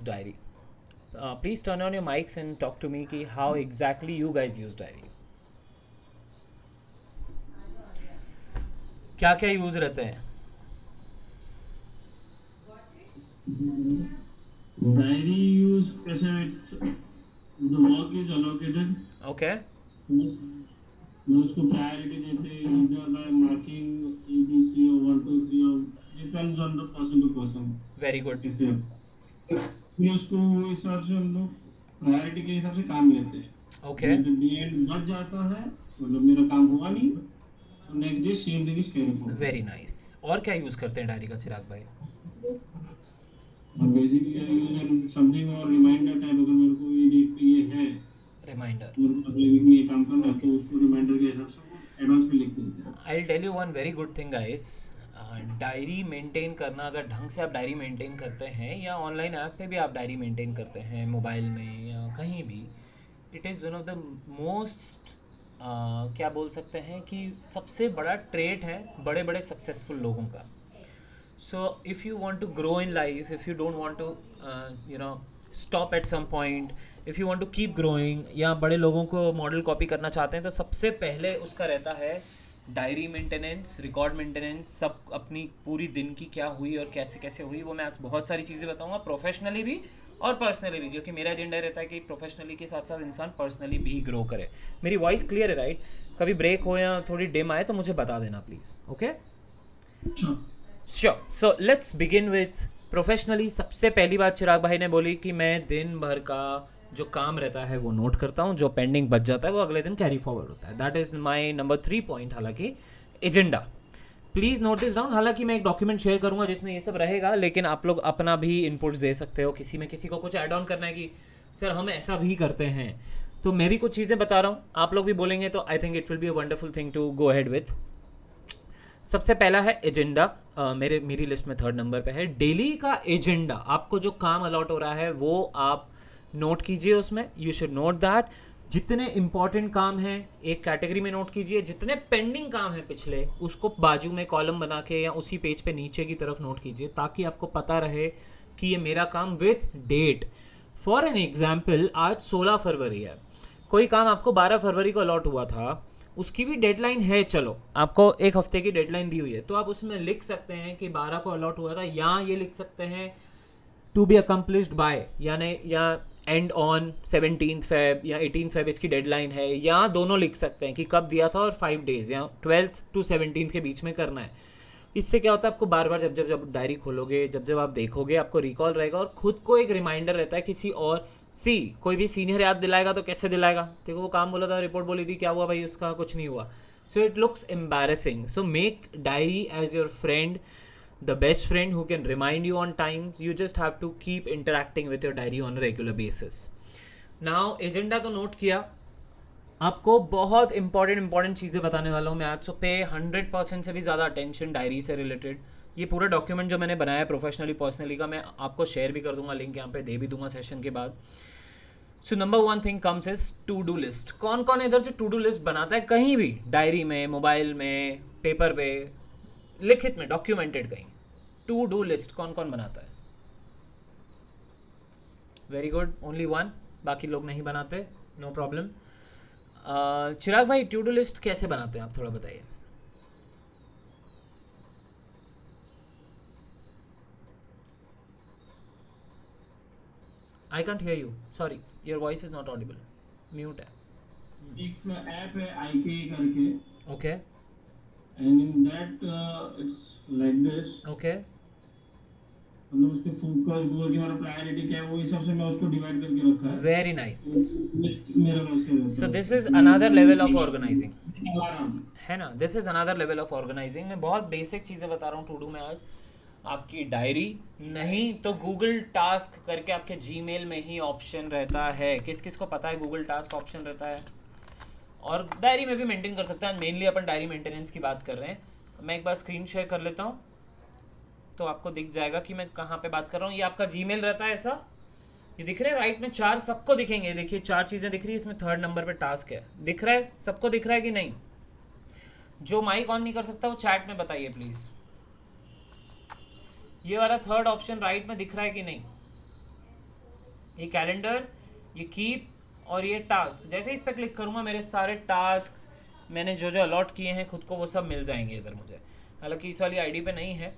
diary. Please turn on your mics and talk to me कि how exactly you guys use diary. क्या क्या use रहते हैं? Diary use कैसे the work is allocated. Okay, मैं उसको प्रायोरिटी देते हैं either by marking ABC or 1 2 3 or depends on the person to person. very good. कैसे फिर उसको वो हिसाब से हम लोग प्रायोरिटी के हिसाब से काम लेते हैं. Okay, जब दी एंड बच जाता है मतलब मेरा काम हुआ नहीं तो next day same thing is carry forward. very nice. और क्या यूज करते हैं डायरी का चिराग भाई? बेसिकली समथिंग और रिमाइंडर टाइप अगर मेरे को ये डेट पे ये है रिमाइंडर. मेरे को अगले वीक में ये काम करना है तो उसको रिमाइंडर के हिसाब से एडवांस में लिख देते हैं. I tell you one very good thing guys. Diary maintain करना, अगर ढंग से आप डायरी मेंटेन करते हैं या ऑनलाइन ऐप पे भी आप डायरी मेंटेन करते हैं मोबाइल में या कहीं भी, it is one of the most क्या बोल सकते हैं कि सबसे बड़ा ट्रेट है बड़े बड़े सक्सेसफुल लोगों का. So if you want to grow in life, if you don't want to stop at some point, if you want to keep growing या बड़े लोगों को मॉडल कॉपी करना चाहते हैं, तो सबसे पहले उसका रहता है डायरी मेंटेनेंस, रिकॉर्ड मेंटेनेंस. सब अपनी पूरी दिन की क्या हुई और कैसे कैसे हुई वो मैं आज बहुत सारी चीज़ें बताऊंगा, प्रोफेशनली भी और पर्सनली भी, क्योंकि मेरा एजेंडा रहता है कि प्रोफेशनली के साथ साथ इंसान पर्सनली भी ग्रो करे. मेरी वॉइस क्लियर है राइट? कभी ब्रेक हो या थोड़ी डिम आए तो मुझे बता देना please. Okay, sure. So let's begin with professionally. सबसे पहली बात चिराग भाई ने बोली कि मैं दिन भर का जो काम रहता है वो नोट करता हूँ, जो पेंडिंग बच जाता है वो अगले दिन कैरी फॉरवर्ड होता है. That is my number 3 point. हालांकि agenda please note this down. हालांकि मैं एक डॉक्यूमेंट शेयर करूँगा जिसमें ये सब रहेगा, लेकिन आप लोग अपना भी इनपुट्स दे सकते हो. किसी को कुछ ऐड ऑन करना है कि सर हम ऐसा भी करते हैं, तो मैं भी कुछ चीज़ें बता रहा हूँ, आप लोग भी बोलेंगे, तो I think it will be a wonderful thing to go ahead with. सबसे पहला है एजेंडा. मेरी लिस्ट में 3rd नंबर पे है डेली का एजेंडा. आपको जो काम अलॉट हो रहा है वो आप नोट कीजिए उसमें. You should note that. जितने इंपॉर्टेंट काम हैं एक कैटेगरी में नोट कीजिए, जितने पेंडिंग काम हैं पिछले उसको बाजू में कॉलम बना के या उसी पेज पे नीचे की तरफ नोट कीजिए, ताकि आपको पता रहे कि ये मेरा काम with date. For an example, आज 16 फरवरी है, कोई काम आपको 12 फरवरी को अलॉट हुआ था, उसकी भी डेडलाइन है, चलो आपको एक हफ्ते की डेडलाइन दी हुई है, तो आप उसमें लिख सकते हैं कि 12 को अलॉट हुआ था, या ये लिख सकते हैं टू बी अकम्प्लिश्ड बाय, यानी या एंड ऑन 17 फेब या 18 फेब इसकी डेडलाइन है, या दोनों लिख सकते हैं कि कब दिया था और 5 डेज़ या 12th to 17th के बीच में करना है. इससे क्या होता है, आपको बार बार जब डायरी खोलोगे, जब आप देखोगे, आपको रिकॉल रहेगा और खुद को एक रिमाइंडर रहता है किसी और कोई भी सीनियर याद दिलाएगा तो कैसे दिलाएगा. देखो वो काम बोला था, रिपोर्ट बोली थी, क्या हुआ भाई उसका, कुछ नहीं हुआ. So it looks embarrassing. So make diary as your friend, the best friend who can remind you on time. You just have to keep interacting with your diary on a regular basis. Now agenda तो note किया, आपको बहुत important चीज़ें बताने वाला हूँ मैं आज. सो पे 100% से भी ज़्यादा अटेंशन डायरी से रिलेटेड. ये पूरा डॉक्यूमेंट जो मैंने बनाया है प्रोफेशनली पर्सनली का, मैं आपको शेयर भी कर दूंगा, लिंक यहाँ पे दे भी दूंगा सेशन के बाद. So number 1 thing comes is to do list. कौन कौन इधर जो टू डू लिस्ट बनाता है कहीं भी, डायरी में, मोबाइल में, पेपर पे, लिखित में, डॉक्यूमेंटेड कहीं? टू डू लिस्ट कौन कौन बनाता है? Very good, only 1. बाकी लोग नहीं बनाते, नो प्रॉब्लम. चिराग भाई टू डू लिस्ट कैसे बनाते हैं आप थोड़ा बताइए. I can't hear you, sorry, your voice is not Audible, mute है. एक ऐप है IK करके. Okay and in that it's like this. Okay मतलब उसके फोकस गोल की हमारा प्रायोरिटी क्या है वो हिसाब से मैं उसको डिवाइड करके रखा है. Very nice. मेरा वैसे रहता सो है. This is another level of organizing, alarm. है ना? This is another level of organizing. मैं बहुत बेसिक चीज़ें बता रहा हूँ टू डू में आज. आपकी डायरी नहीं तो गूगल टास्क करके आपके जीमेल में ही ऑप्शन रहता है. किस किस को पता है गूगल टास्क ऑप्शन रहता है? और डायरी में भी मेंटेन कर सकते हैं. मेनली अपन डायरी मेंटेनेंस की बात कर रहे हैं. मैं एक बार स्क्रीन शेयर कर लेता हूँ तो आपको दिख जाएगा कि मैं कहाँ पे बात कर रहा हूँ. ये आपका जीमेल रहता है ऐसा, ये दिख रहा है राइट में 4 सबको दिखेंगे. देखिए 4 चीज़ें दिख रही है, इसमें 3rd नंबर पे टास्क है. दिख रहा है सबको, दिख रहा है कि नहीं? जो माइक ऑन नहीं कर सकता वो चैट में बताइए प्लीज़. ये वाला 3rd ऑप्शन राइट में दिख रहा है कि नहीं? ये कैलेंडर, ये कीप और ये टास्क, जैसे इस पर क्लिक करूँगा मेरे सारे टास्क मैंने जो जो अलॉट किए हैं खुद को वो सब मिल जाएंगे इधर मुझे। हालांकि इस वाली आईडी पे नहीं है,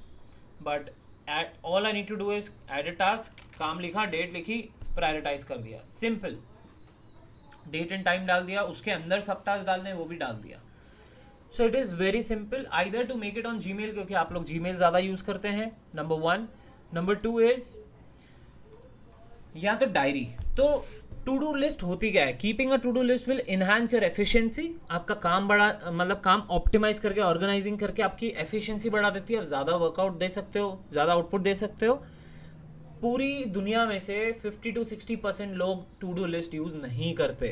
but all I need to do is add a task, काम लिखा, डेट लिखी, प्रायोरिटाइज कर दिया, सिंपल। डेट एंड टाइम डाल दिया, उसके अंदर सब टास्क डालने वो भी डाल दिया। So it is very simple, either to make it on Gmail, क्योंकि आप लोग जीमेल ज़्यादा यूज़ करते हैं, नंबर 1। नंबर 2 इज़ या तो डायरी। तो टू डू लिस्ट होती क्या है? Keeping a to do list will enhance your efficiency. आपका काम बड़ा, मतलब काम ऑप्टिमाइज करके, ऑर्गेनाइजिंग करके आपकी एफिशिएंसी बढ़ा देती है, आप ज़्यादा वर्कआउट दे सकते हो, ज़्यादा आउटपुट दे सकते हो। पूरी दुनिया में से 50 to 60% लोग टू डू लिस्ट यूज़ नहीं करते।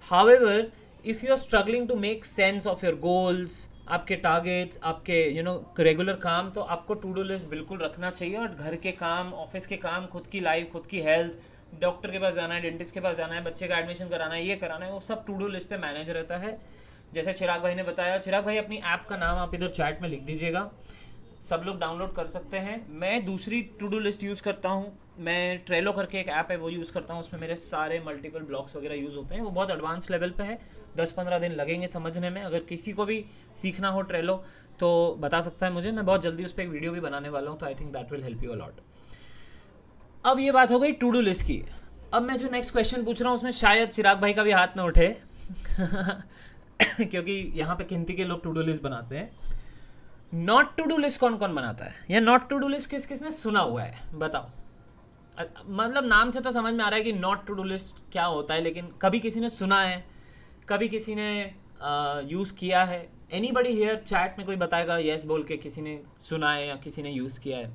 However if you are struggling to make sense of your goals, आपके टारगेट्स, आपके रेगुलर काम, तो आपको टू डू लिस्ट बिल्कुल रखना चाहिए। और घर के काम, ऑफिस के काम, खुद की लाइफ, खुद की हेल्थ, डॉक्टर के पास जाना है, डेंटिस्ट के पास जाना है, बच्चे का एडमिशन कराना है, ये कराना है, वो सब टू डू लिस्ट पे मैनेज रहता है। जैसे चिराग भाई ने बताया, चिराग भाई अपनी ऐप का नाम आप इधर चैट में लिख दीजिएगा, सब लोग डाउनलोड कर सकते हैं। मैं दूसरी टू डू लिस्ट यूज़ करता हूँ, मैं ट्रेलो करके एक ऐप है वो यूज़ करता हूँ, उसमें मेरे सारे मल्टीपल ब्लॉक्स वगैरह यूज़ होते हैं। वो बहुत एडवांस लेवल पे है, 10-15 दिन लगेंगे समझने में। अगर किसी को भी सीखना हो ट्रेलो तो बता सकता है मुझे, मैं बहुत जल्दी उस पर एक वीडियो भी बनाने वाला हूँ, तो I think that will help you a lot. अब ये बात हो गई टू डू लिस्ट की। अब मैं जो नेक्स्ट क्वेश्चन पूछ रहा हूँ उसमें शायद चिराग भाई का भी हाथ ना उठे क्योंकि यहाँ पे गिनती के लोग टू डू लिस्ट बनाते हैं। नॉट टू डू लिस्ट कौन कौन बनाता है, या नॉट टू डू लिस्ट किस किसने सुना हुआ है, बताओ। मतलब नाम से तो समझ में आ रहा है कि नॉट टू डू लिस्ट क्या होता है, लेकिन कभी किसी ने सुना है, कभी किसी ने यूज़ किया है? एनीबडी हियर चैट में कोई बताएगा येस बोल के किसी ने सुना है या किसी ने यूज़ किया है?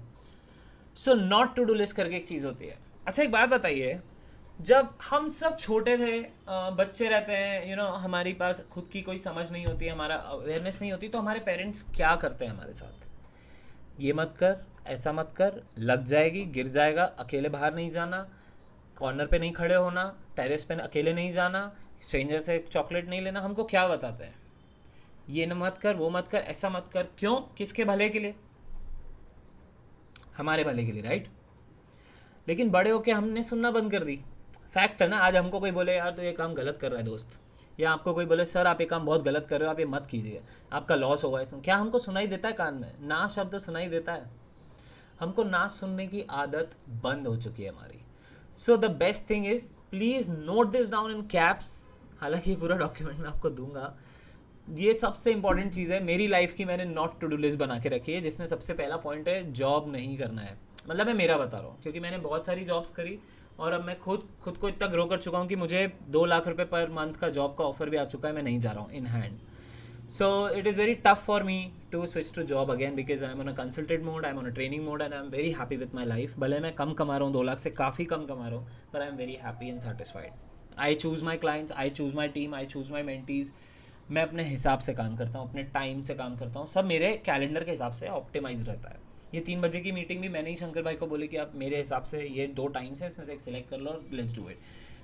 So not to do list करके एक चीज़ होती है। अच्छा एक बात बताइए, जब हम सब छोटे थे, बच्चे रहते हैं, हमारे पास खुद की कोई समझ नहीं होती, हमारा अवेयरनेस नहीं होती, तो हमारे पेरेंट्स क्या करते हैं हमारे साथ? ये मत कर, ऐसा मत कर, लग जाएगी, गिर जाएगा, अकेले बाहर नहीं जाना, कॉर्नर पे नहीं खड़े होना, टेरेस पे अकेले नहीं जाना, स्ट्रेंजर से चॉकलेट नहीं लेना। हमको क्या बताते हैं? ये न मत कर, वो मत कर, ऐसा मत कर। क्यों? किसके भले के लिए? हमारे भले के लिए, राइट? लेकिन बड़े होके हमने सुनना बंद कर दी। फैक्ट है ना। आज हमको कोई बोले यार तो ये काम गलत कर रहा है दोस्त, या आपको कोई बोले सर आप ये काम बहुत गलत कर रहे हो, आप ये मत कीजिए, आपका लॉस होगा इसमें, क्या हमको सुनाई देता है कान में? ना शब्द सुनाई देता है। हमको ना सुनने की आदत बंद हो चुकी है हमारी। So the best thing is please note this down in caps. हालांकि ये पूरा डॉक्यूमेंट मैं आपको दूंगा। ये सबसे इंपॉर्टेंट चीज़ है मेरी लाइफ की, मैंने नॉट टू डू लिस्ट बना के रखी है, जिसमें सबसे पहला पॉइंट है जॉब नहीं करना है। मतलब मैं मेरा बता रहा हूँ, क्योंकि मैंने बहुत सारी जॉब्स करी और अब मैं खुद को इतना ग्रो कर चुका हूँ कि मुझे 2 लाख रुपए पर मंथ का जॉब का ऑफर भी आ चुका है, मैं नहीं जा रहा हूँ in hand. So it is very tough for me to switch to job again, because I am on a consulted mode, I am on a training mode, and I am very happy with my life. भले मैं कम कमा रहा हूँ, 2 लाख से काफ़ी कम कमा रहा हूँ, पर आई am very happy and satisfied. I choose my clients, I choose my team, I choose my mentees. मैं अपने हिसाब से काम करता हूँ, अपने टाइम से काम करता हूँ, सब मेरे कैलेंडर के हिसाब से ऑप्टिमाइज रहता है। ये 3 बजे की मीटिंग भी मैंने ही शंकर भाई को बोली कि आप मेरे हिसाब से ये 2 टाइम्स है, इसमें से एक सिलेक्ट कर लो और लेट्स डू इट।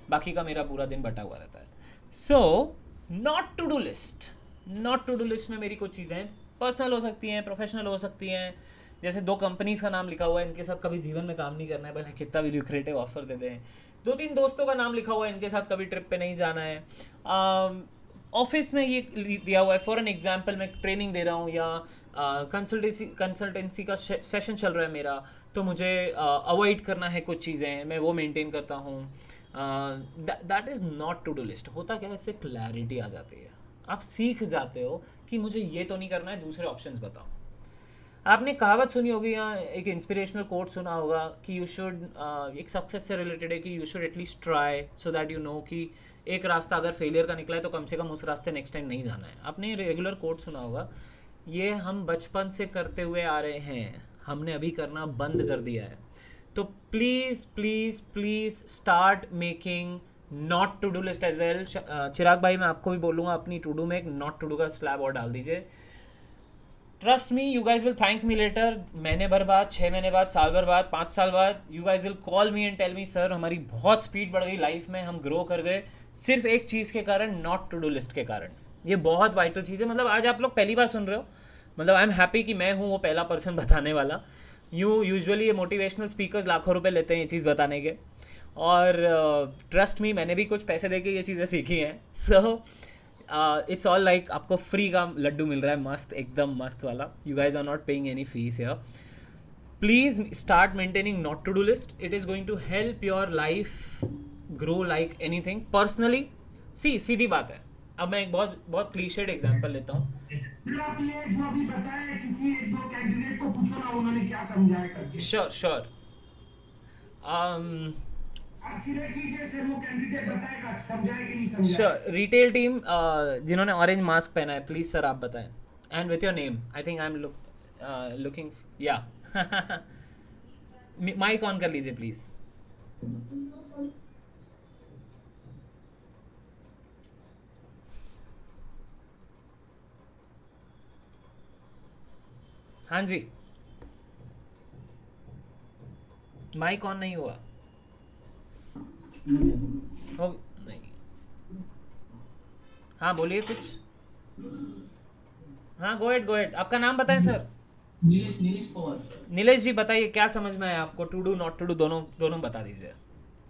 बाकी का मेरा पूरा दिन बटा हुआ रहता है। So not to do list, not to do list में मेरी कुछ चीज़ें पर्सनल हो सकती हैं, प्रोफेशनल हो सकती हैं। जैसे 2 कंपनीज़ का नाम लिखा हुआ है, इनके साथ कभी जीवन में काम नहीं करना है, भले कितना भी ल्यूक्रेटिव ऑफर दे दें। 2-3 दोस्तों का नाम लिखा हुआ है, इनके साथ कभी ट्रिप पे नहीं जाना है। ऑफिस में ये दिया हुआ है, फॉर एन एग्जाम्पल मैं ट्रेनिंग दे रहा हूँ या कंसल्टेंसी का सेशन चल रहा है मेरा, तो मुझे अवॉइड करना है कुछ चीज़ें, मैं वो मेंटेन करता हूँ। That is not to do list. होता क्या है, इससे क्लैरिटी आ जाती है, आप सीख जाते हो कि मुझे ये तो नहीं करना है, दूसरे ऑप्शंस बताओ। आपने कहावत सुनी होगी या एक इंस्पिरेशनल कोट सुना होगा कि यू शुड, एक सक्सेस से रिलेटेड है कि you should at least try so that you know कि एक रास्ता अगर फेलियर का निकला है तो कम से कम उस रास्ते नेक्स्ट टाइम नहीं जाना है। आपने रेगुलर कोट सुना होगा, ये हम बचपन से करते हुए आ रहे हैं, हमने अभी करना बंद कर दिया है। तो please please please start making not to do list as well. Chirag भाई मैं आपको भी बोलूँगा अपनी टू डू में एक नॉट टू डू का स्लैब और डाल दीजिए। Trust me, you guys will thank me later. महीने भर बाद, 6 महीने बाद, साल भर बाद, 5 साल बाद, you guys will call me and tell me sir हमारी बहुत स्पीड बढ़ गई लाइफ में, हम ग्रो कर गए सिर्फ एक चीज़ के कारण, नॉट टू डू लिस्ट के कारण। ये बहुत वाइटल चीज़ है। मतलब आज आप लोग पहली बार सुन रहे हो, मतलब आई एम हैप्पी कि मैं हूँ वो पहला पर्सन बताने वाला। यूजुअली ये मोटिवेशनल स्पीकर्स लाखों रुपए लेते हैं ये चीज़ बताने के। और ट्रस्ट मी, मैंने भी कुछ पैसे दे के ये चीज़ें सीखी हैं. सो इट्स ऑल लाइक आपको फ्री का लड्डू मिल रहा है, मस्त, एकदम मस्त वाला. You guys are not paying any fees here. Please start maintaining not to do list. It is going to help your life grow like anything. Personally सीधी बात है. अब मैं एक बहुत बहुत क्लीशेड एग्जांपल लेता हूँ. फिर आप ये जो अभी बताया किसी एक दो कैंडिडेट को पूछो ना उन्होंने क्या समझाया करके. श्योर. आप सिलेक्ट कीजिए सर, वो कैंडिडेट बताएगा समझाए कि नहीं समझाए. श्योर. रिटेल टीम जिन्होंने ऑरेंज मास्क पहना है, प्लीज़ सर आप बताएं. And with your name. I think I am looking. या माइक ऑन कर लीजिए प्लीज़. हाँ जी, माइक ऑन नहीं हुआ. हो नहीं. हाँ बोलिए कुछ. हाँ गो एट. आपका नाम बताएं सर. नीलेश पवार. नीलेश जी बताइए क्या समझ में आया आपको. To do not to do दोनों बता दीजिए.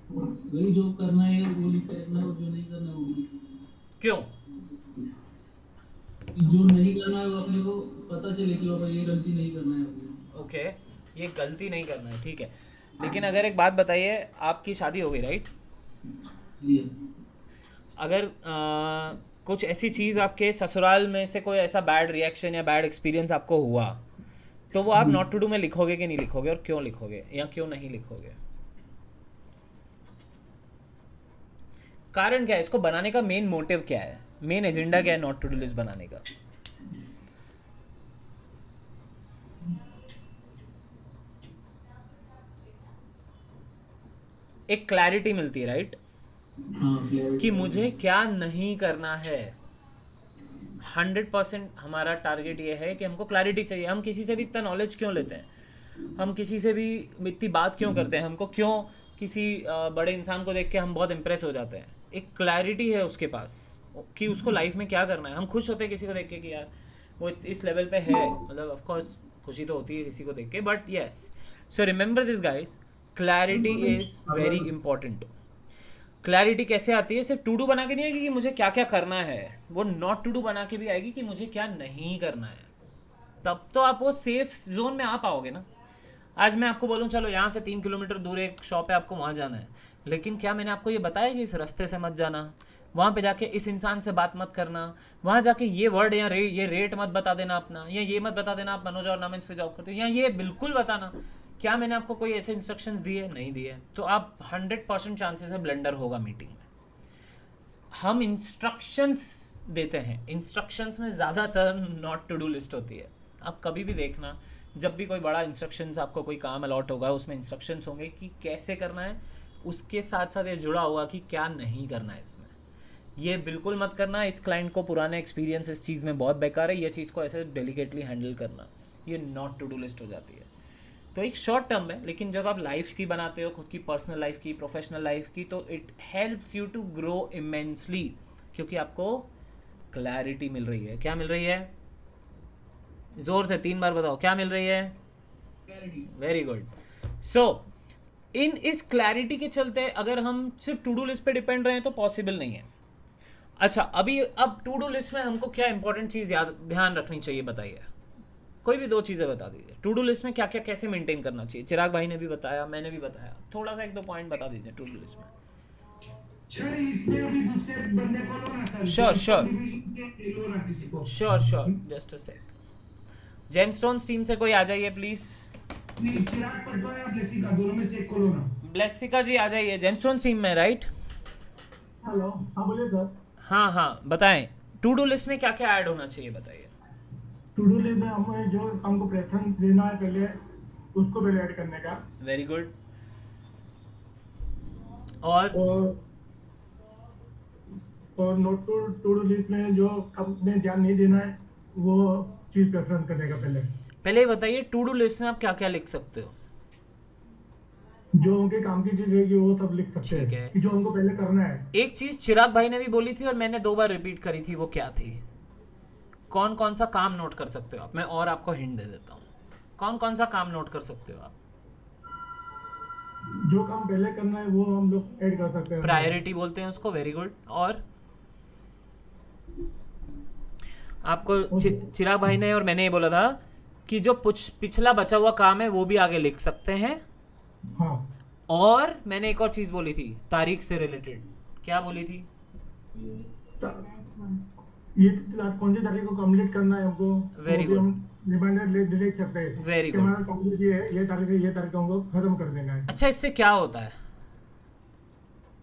वही जो करना है वो नहीं करना है और जो नहीं करना है वो भी नहीं करना क्यों. है. जो नहीं करना है वो अपने को पता चले कि बाबा ये गलती नहीं करना है अपने. ओके, ये गलती नहीं करना है, ठीक है. लेकिन अगर एक बात बताइए, आपकी शादी हो गई राइट. यस. अगर कुछ ऐसी चीज़ आपके ससुराल में से कोई ऐसा बैड रिएक्शन या बैड एक्सपीरियंस आपको हुआ, तो वो आप नॉट टू डू में लिखोगे कि नहीं लिखोगे, और क्यों लिखोगे या क्यों नहीं लिखोगे. कारण क्या है, इसको बनाने का मेन मोटिव क्या है, मेन एजेंडा क्या है नॉट टू डू लिस्ट बनाने का. एक क्लैरिटी मिलती है राइट, हाँ कि मुझे क्या नहीं करना है. 100% हमारा टारगेट ये है कि हमको क्लैरिटी चाहिए. हम किसी से भी इतना नॉलेज क्यों लेते हैं, हम किसी से भी इतनी बात क्यों करते हैं, हमको क्यों किसी बड़े इंसान को देख के हम बहुत इम्प्रेस हो जाते हैं. एक क्लैरिटी है उसके पास कि उसको लाइफ में क्या करना है. हम खुश होते हैं किसी को देख के कि यार वो इस लेवल पे है, मतलब ऑफ कोर्स खुशी तो होती है किसी को देख के, but yes. So remember this guys, clarity is very important. Clarity कैसे आती है, सिर्फ टू डू बना के नहीं आएगी कि मुझे क्या क्या करना है, वो नॉट टू डू बना के भी आएगी कि मुझे क्या नहीं करना है. तब तो आप वो सेफ जोन में आ पाओगे ना. आज मैं आपको बोलूँ चलो यहाँ से 3 किलोमीटर दूर एक शॉप है, आपको वहाँ जाना है, लेकिन क्या मैंने आपको ये बताया कि इस रास्ते से मत जाना, वहाँ पे जाके इस इंसान से बात मत करना, वहाँ जाके ये वर्ड या ये रेट मत बता देना अपना, या ये मत बता देना आप मनोज ऑर्नामेंट्स पे जॉब करते हो, या ये बिल्कुल बताना. क्या मैंने आपको कोई ऐसे इंस्ट्रक्शंस दिए, नहीं दिए, तो आप 100% चांसेस है ब्लंडर होगा मीटिंग में. हम इंस्ट्रक्शंस देते हैं, इंस्ट्रक्शंस में ज़्यादातर नॉट टू डू लिस्ट होती है. आप कभी भी देखना, जब भी कोई बड़ा इंस्ट्रक्शंस आपको कोई काम अलॉट होगा, उसमें इंस्ट्रक्शंस होंगे कि कैसे करना है, उसके साथ साथ ये जुड़ा हुआ कि क्या नहीं करना है. इसमें ये बिल्कुल मत करना, इस क्लाइंट को पुराना एक्सपीरियंस इस चीज़ में बहुत बेकार है, ये चीज़ को ऐसे डेलिकेटली हैंडल करना, ये नॉट टू डू लिस्ट हो जाती है. तो एक शॉर्ट टर्म है, लेकिन जब आप लाइफ की बनाते हो, खुद की पर्सनल लाइफ की, प्रोफेशनल लाइफ की, तो it helps you to grow immensely, क्योंकि आपको क्लैरिटी मिल रही है. क्या मिल रही है, जोर से 3 बार बताओ, क्या मिल रही है. Very good. सो इस क्लैरिटी के चलते अगर हम सिर्फ टू डू लिस्ट पे डिपेंड रहे तो पॉसिबल नहीं है. अच्छा, अब टू डू लिस्ट में हमको क्या इंपॉर्टेंट चीज़ ध्यान रखनी चाहिए, बताइए. कोई भी 2 चीज़ें बता दीजिए. टू डू लिस्ट में क्या क्या कैसे मेंटेन करना चाहिए. चिराग भाई ने भी बताया, मैंने भी बताया, थोड़ा सा 1-2 पॉइंट बता दीजिए टू डू लिस्ट में. सर इसमें अभी दूसरे बंदे को लो ना सर. Sure. लो ना किसी को. Sure just a sec. Gemstones team से कोई आ जाइए प्लीज़. नहीं, चिराग पटवा या ब्लेसिका, दोनों में से एक को लो ना. ब्लेसिका जी आ जाइए, जेमस्टोन्स टीम में राइट. हेलो, हाँ बोलिए सर. हाँ बताएं, टू डू लिस्ट में क्या क्या ऐड होना चाहिए बताइए. टू डू लिस्ट में हमें जो हमको प्रेफरेंस देना है पहले उसको पहले ऐड करने का. Very good. और नोट टू डू लिस्ट में जो हमें ध्यान नहीं देना है वो चीज प्रेफरेंस करने का. पहले ये बताइए टू डू लिस्ट में आप क्या क्या लिख सकते हो. जो उनके काम की चीज है वो सब लिख सकते ठीक है. हैं कि जो उनको पहले करना है. एक चीज चिराग भाई ने भी बोली थी और मैंने 2 बार रिपीट करी थी, वो क्या थी. कौन कौन सा काम नोट कर सकते हो आप, मैं और आपको हिंट दे देता हूँ. कौन कौन सा काम नोट कर सकते हो आप. जो काम पहले करना है वो हम लोग ऐड कर सकते हैं। प्रायोरिटी बोलते हैं उसको, वेरी गुड। और आपको चिराग भाई ने और मैंने ये बोला था कि जो पिछला बचा हुआ काम है वो भी आगे लिख सकते हैं। हाँ, और मैंने एक और चीज़ बोली थी तारीख से रिलेटेड, क्या बोली थी? ये कौन सी तारीख को कंप्लीट करना है हमको, Very वो भी good. हम रिमाइंडर लिख सकते हैं। Very कि good. हमारा कंप्लीट ये तारीख को हमको खत्म कर देना है। अच्छा, इससे क्या होता है?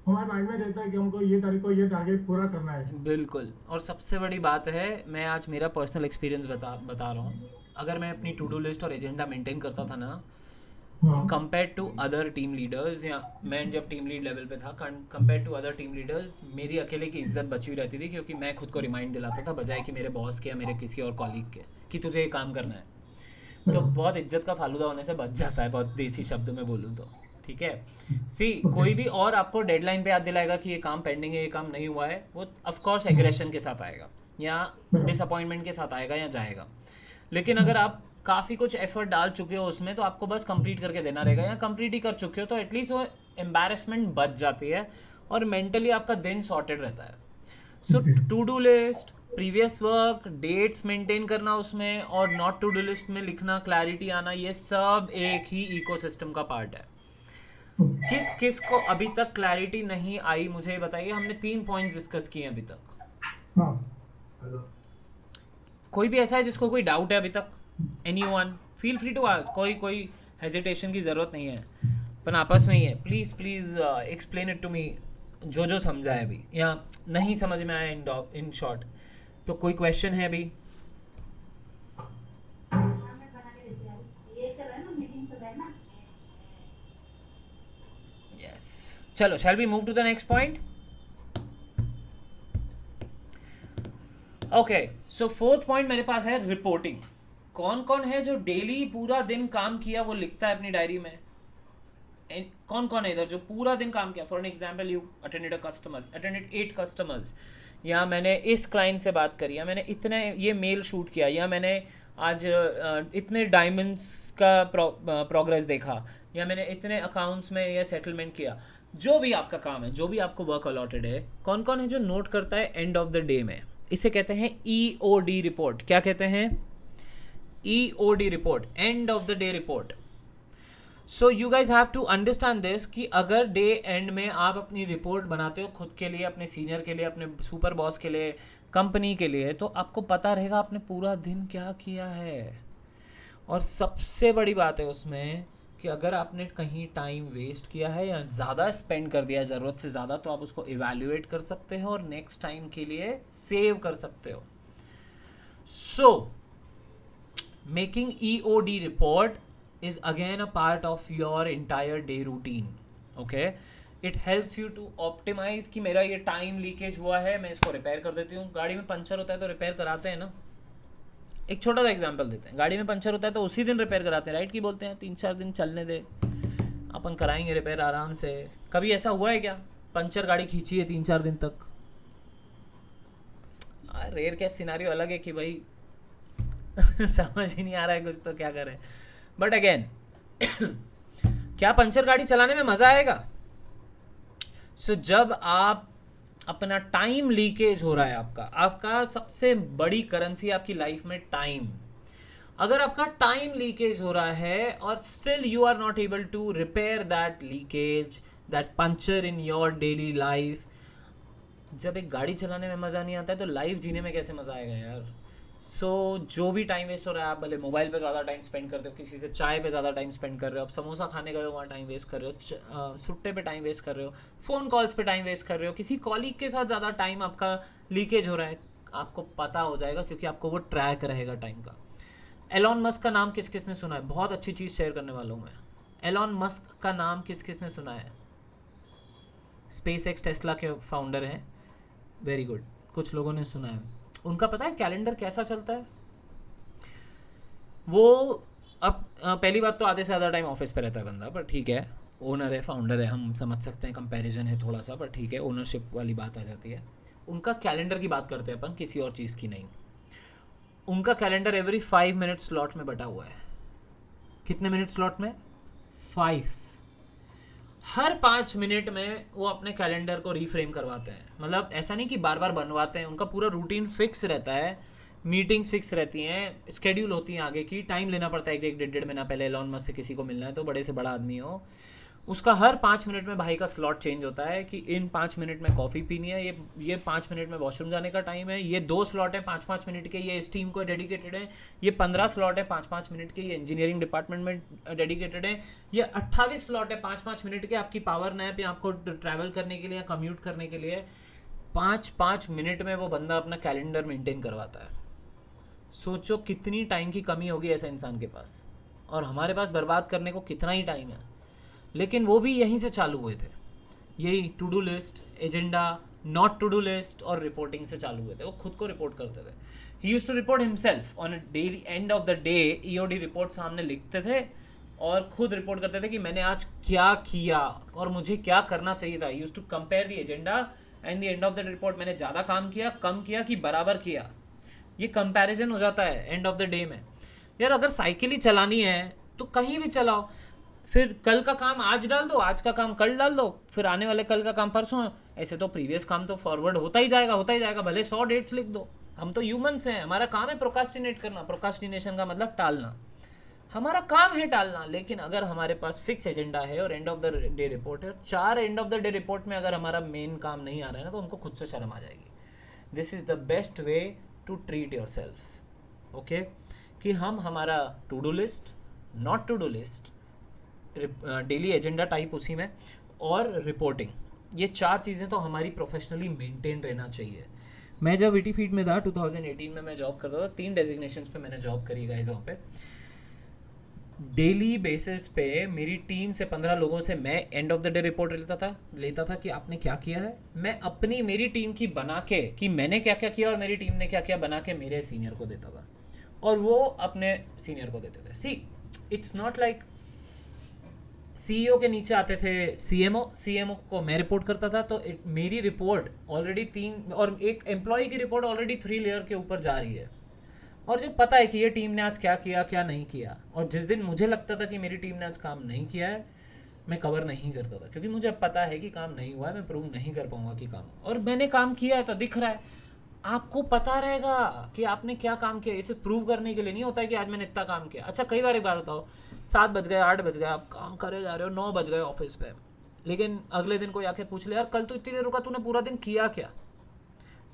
हमारे माइंड में रहता है कि हमको ये तारीख को ये टारगेट पूरा करना है। बिल्कुल। और सबसे बड़ी बात है, मैं आज मेरा पर्सनल एक्सपीरियंस बता रहा हूँ। अगर मैं अपनी टू डू लिस्ट और एजेंडा मेंटेन करता था ना, हाँ, compare to other team leaders, या मैं जब टीम लीड लेवल पे था, compare to other team leaders, मेरी अकेले की इज्जत बची हुई रहती थी, क्योंकि मैं खुद को रिमाइंड दिलाता था बजाय कि मेरे बॉस के या मेरे किसी और कॉलीग के कि तुझे ये काम करना है। तो बहुत इज्जत का फालूदा होने से बच जाता है, बहुत देसी शब्द में बोलूँ तो। ठीक है, सी कोई भी और आपको डेडलाइन पे याद दिलाएगा कि ये काम पेंडिंग है, ये काम नहीं हुआ है, वो ऑफकोर्स एग्रेशन के साथ आएगा या डिसअपॉइंटमेंट के साथ आएगा या जाएगा। लेकिन अगर आप काफ़ी कुछ एफर्ट डाल चुके हो उसमें, तो आपको बस कंप्लीट करके देना रहेगा, या कंप्लीट ही कर चुके हो तो एटलीस्ट वो एम्बैरेसमेंट बच जाती है और मेंटली आपका दिन सॉर्टेड रहता है। So to do list, previous work, dates maintain करना उसमें, और नॉट टू डू लिस्ट में लिखना, क्लैरिटी आना, ये सब एक ही इकोसिस्टम का पार्ट है। किस किस को अभी तक क्लैरिटी नहीं आई मुझे बताइए। हमने 3 पॉइंट्स डिस्कस किए अभी तक। हाँ, कोई भी ऐसा है जिसको कोई डाउट है अभी तक? Anyone, feel free to ask. कोई हेजिटेशन की ज़रूरत नहीं है, अपन आपस में ही है। Please please explain it to me, जो समझा है अभी या नहीं समझ में आया इन शॉर्ट। तो कोई क्वेश्चन है अभी? यस, चलो, shall we move to the next point? Okay, so fourth point मेरे पास है रिपोर्टिंग। कौन कौन है जो डेली पूरा दिन काम किया वो लिखता है अपनी डायरी में? कौन कौन है इधर जो पूरा दिन काम किया? For an example, you attended 8 customers, या मैंने इस क्लाइंट से बात करी, या मैंने इतने ये मेल शूट किया, या मैंने आज इतने डायमंड्स का प्रोग्रेस देखा, या मैंने इतने अकाउंट्स में ये सेटलमेंट किया। जो भी आपका काम है, जो भी आपको वर्क अलॉटेड है, कौन कौन है जो नोट करता है एंड ऑफ द डे में? इसे कहते हैं EOD रिपोर्ट। क्या कहते हैं? EOD report, end of the day report. So you guys have to understand this कि अगर डे एंड में आप अपनी रिपोर्ट बनाते हो खुद के लिए, अपने सीनियर के लिए, अपने सुपर बॉस के लिए, कंपनी के लिए, तो आपको पता रहेगा आपने पूरा दिन क्या किया है। और सबसे बड़ी बात है उसमें कि अगर आपने कहीं टाइम वेस्ट किया है या ज़्यादा स्पेंड कर दिया है ज़रूरत से ज़्यादा, तो आप उसको इवैल्यूएट कर सकते हो और नेक्स्ट टाइम के लिए सेव कर सकते हो। So making EOD report is again a part of your entire day routine. Okay, it helps you to optimize कि मेरा ये टाइम लीकेज हुआ है, मैं इसको रिपेयर कर देती हूँ। गाड़ी में पंचर होता है तो रिपेयर कराते हैं ना। एक छोटा सा एग्जांपल देते हैं, गाड़ी में पंचर होता है तो उसी दिन रिपेयर कराते हैं, राइट? की बोलते हैं 3-4 दिन चलने दे, अपन कराएंगे रिपेयर आराम से। कभी ऐसा हुआ है क्या पंचर गाड़ी खींची है 3-4 दिन तक? रेयर केस सिनारियो अलग है कि भाई समझ ही नहीं आ रहा है कुछ तो क्या करें। बट अगेन क्या पंचर गाड़ी चलाने में मज़ा आएगा? सो जब आप अपना टाइम लीकेज हो रहा है, आपका सबसे बड़ी करेंसी आपकी लाइफ में टाइम, अगर आपका टाइम लीकेज हो रहा है और still you are not able to repair that leakage, that puncture in your daily life, जब एक गाड़ी चलाने में मज़ा नहीं आता है तो लाइफ जीने में कैसे मज़ा आएगा यार? सो जो भी टाइम वेस्ट हो रहा है, आप भले मोबाइल पे ज़्यादा टाइम स्पेंड करते हो, किसी से चाय पे ज़्यादा टाइम स्पेंड कर रहे हो, आप समोसा खाने गए हो वहाँ टाइम वेस्ट कर रहे हो, सुट्टे पे टाइम वेस्ट कर रहे हो, फ़ोन कॉल्स पे टाइम वेस्ट कर रहे हो, किसी कॉलीग के साथ ज़्यादा टाइम आपका लीकेज हो रहा है, आपको पता हो जाएगा क्योंकि आपको वो ट्रैक रहेगा टाइम का। एलॉन मस्क का नाम किस किस ने सुना है? बहुत अच्छी चीज़ शेयर करने वाला हूँ मैं। एलॉन मस्क का नाम किस किस ने सुना है? SpaceX टेस्ला के फाउंडर हैं। वेरी गुड, कुछ लोगों ने सुना है। उनका पता है कैलेंडर कैसा चलता है? वो अब पहली बात तो आधे से ज़्यादा टाइम ऑफिस पे रहता है बंदा, पर ठीक है, ओनर है, फाउंडर है, हम समझ सकते हैं, कंपैरिजन है थोड़ा सा, पर ठीक है, ओनरशिप वाली बात आ जाती है। उनका कैलेंडर की बात करते हैं अपन, किसी और चीज़ की नहीं। उनका कैलेंडर एवरी 5 मिनट स्लॉट में बटा हुआ है। कितने मिनट स्लॉट में? 5। हर 5 मिनट में वो अपने कैलेंडर को रीफ्रेम करवाते हैं, मतलब ऐसा नहीं कि बार बार बनवाते हैं, उनका पूरा रूटीन फिक्स रहता है, मीटिंग्स फिक्स रहती हैं, स्केड्यूल होती हैं आगे की, टाइम लेना पड़ता है, एक डेढ़ डेढ़ महीना पहले एलॉन मस्क से किसी को मिलना है तो बड़े से बड़ा आदमी हो, उसका हर 5 मिनट में भाई का स्लॉट चेंज होता है कि इन 5 मिनट में कॉफ़ी पीनी है, ये 5 मिनट में वॉशरूम जाने का टाइम है, ये 2 स्लॉट है 5-5 मिनट के, ये इस टीम को डेडिकेटेड है, ये 15 स्लॉट है 5-5 मिनट के, ये इंजीनियरिंग डिपार्टमेंट में डेडिकेटेड है, ये 28 स्लॉट है 5-5 मिनट के आपकी पावर नैप या आपको ट्रैवल करने के लिए या कम्यूट करने के लिए। 5-5 मिनट में वो बंदा अपना कैलेंडर मेंटेन करवाता है। सोचो कितनी टाइम की कमी होगी ऐसे इंसान के पास, और हमारे पास बर्बाद करने को कितना ही टाइम है। लेकिन वो भी यहीं से चालू हुए थे, यही to do list, agenda, not to do list और रिपोर्टिंग से चालू हुए थे। वो खुद को रिपोर्ट करते थे, he used to report himself on a daily end of the day. EOD report सामने लिखते थे और खुद रिपोर्ट करते थे कि मैंने आज क्या किया और मुझे क्या करना चाहिए था। Used to compare the agenda and the end of the report, मैंने ज़्यादा काम किया, कम किया कि बराबर किया, ये कंपैरिजन हो जाता है एंड ऑफ द डे में। यार अगर साइकिल ही चलानी है तो कहीं भी चलाओ, फिर कल का काम आज डाल दो, आज का काम कल डाल दो, फिर आने वाले कल का काम परसों। ऐसे तो प्रीवियस काम तो फॉरवर्ड होता ही जाएगा, भले 100 डेट्स लिख दो। हम तो ह्यूमंस हैं, हमारा काम है प्रोकास्टिनेट करना। प्रोकास्टिनेशन का मतलब टालना, हमारा काम है टालना। लेकिन अगर हमारे पास फिक्स एजेंडा है और and of the day report है, 4 and of the day report में अगर हमारा मेन काम नहीं आ रहा है ना, तो हमको खुद से शर्म आ जाएगी। This is the best way to treat yourself, okay, कि हम हमारा to do list, not to do list, daily agenda type उसी में, और रिपोर्टिंग, ये 4 चीज़ें तो हमारी प्रोफेशनली मेंटेन रहना चाहिए। मैं जब वीटी फीड में था 2018 में मैं जॉब करता था, 3 डेजिग्नेशंस पे मैंने जॉब करी गाइस। वहाँ पे डेली बेसिस पे मेरी टीम से 15 लोगों से मैं and of the day report लेता था कि आपने क्या किया है। मैं अपनी मेरी टीम की बना के कि मैंने क्या क्या किया और मेरी टीम ने क्या क्या बना के मेरे सीनियर को देता था, और वो अपने सीनियर को देते थे। See it's not like CEO के नीचे आते थे सीएमओ को मैं रिपोर्ट करता था, तो मेरी रिपोर्ट ऑलरेडी 3 और एक एम्प्लॉय की रिपोर्ट ऑलरेडी 3 लेयर के ऊपर जा रही है, और जो पता है कि ये टीम ने आज क्या किया क्या नहीं किया। और जिस दिन मुझे लगता था कि मेरी टीम ने आज काम नहीं किया है, मैं कवर नहीं करता था, क्योंकि मुझे पता है कि काम नहीं हुआ है, मैं प्रूव नहीं कर पाऊंगा कि काम, और मैंने काम किया है तो दिख रहा है, आपको पता रहेगा कि आपने क्या काम किया। इसे प्रूव करने के लिए नहीं होता है कि आज मैंने इतना काम किया। अच्छा कई बार एक बार बताओ, 7 बज गए 8 बज गए, आप काम करे जा रहे हो, 9 बज गए ऑफिस पे, लेकिन अगले दिन कोई आके पूछ ले, यार कल तो इतनी देर रुका, तूने पूरा दिन किया क्या?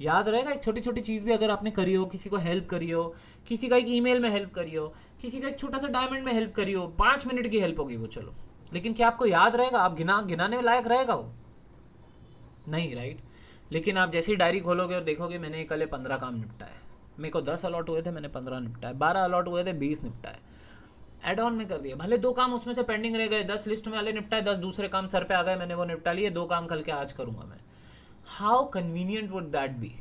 याद रहेगा? एक छोटी छोटी चीज़ भी अगर आपने करी हो, किसी को हेल्प करी हो, किसी का एक ईमेल में हेल्प करी हो, किसी का एक छोटा सा डायमंड में हेल्प करी हो, 5 मिनट की हेल्प होगी वो, चलो, लेकिन क्या आपको याद रहेगा? आप गिनाने में लायक रहेगा वो? नहीं, राइट? लेकिन आप जैसे ही डायरी खोलोगे और देखोगे मैंने कल 15 काम निपटाए, मेरे को 10 अलॉट हुए थे, मैंने 15 निपटाए, 12 अलॉट हुए थे, 20 निपटाए, एड ऑन में कर दिया। भले 2 काम उसमें से पेंडिंग रह गए, 10 लिस्ट में वाले निपटाए, 10 दूसरे काम सर पे आ गए, मैंने वो निपटा लिए, 2 काम कल के आज करूँगा मैं। How convenient would that be?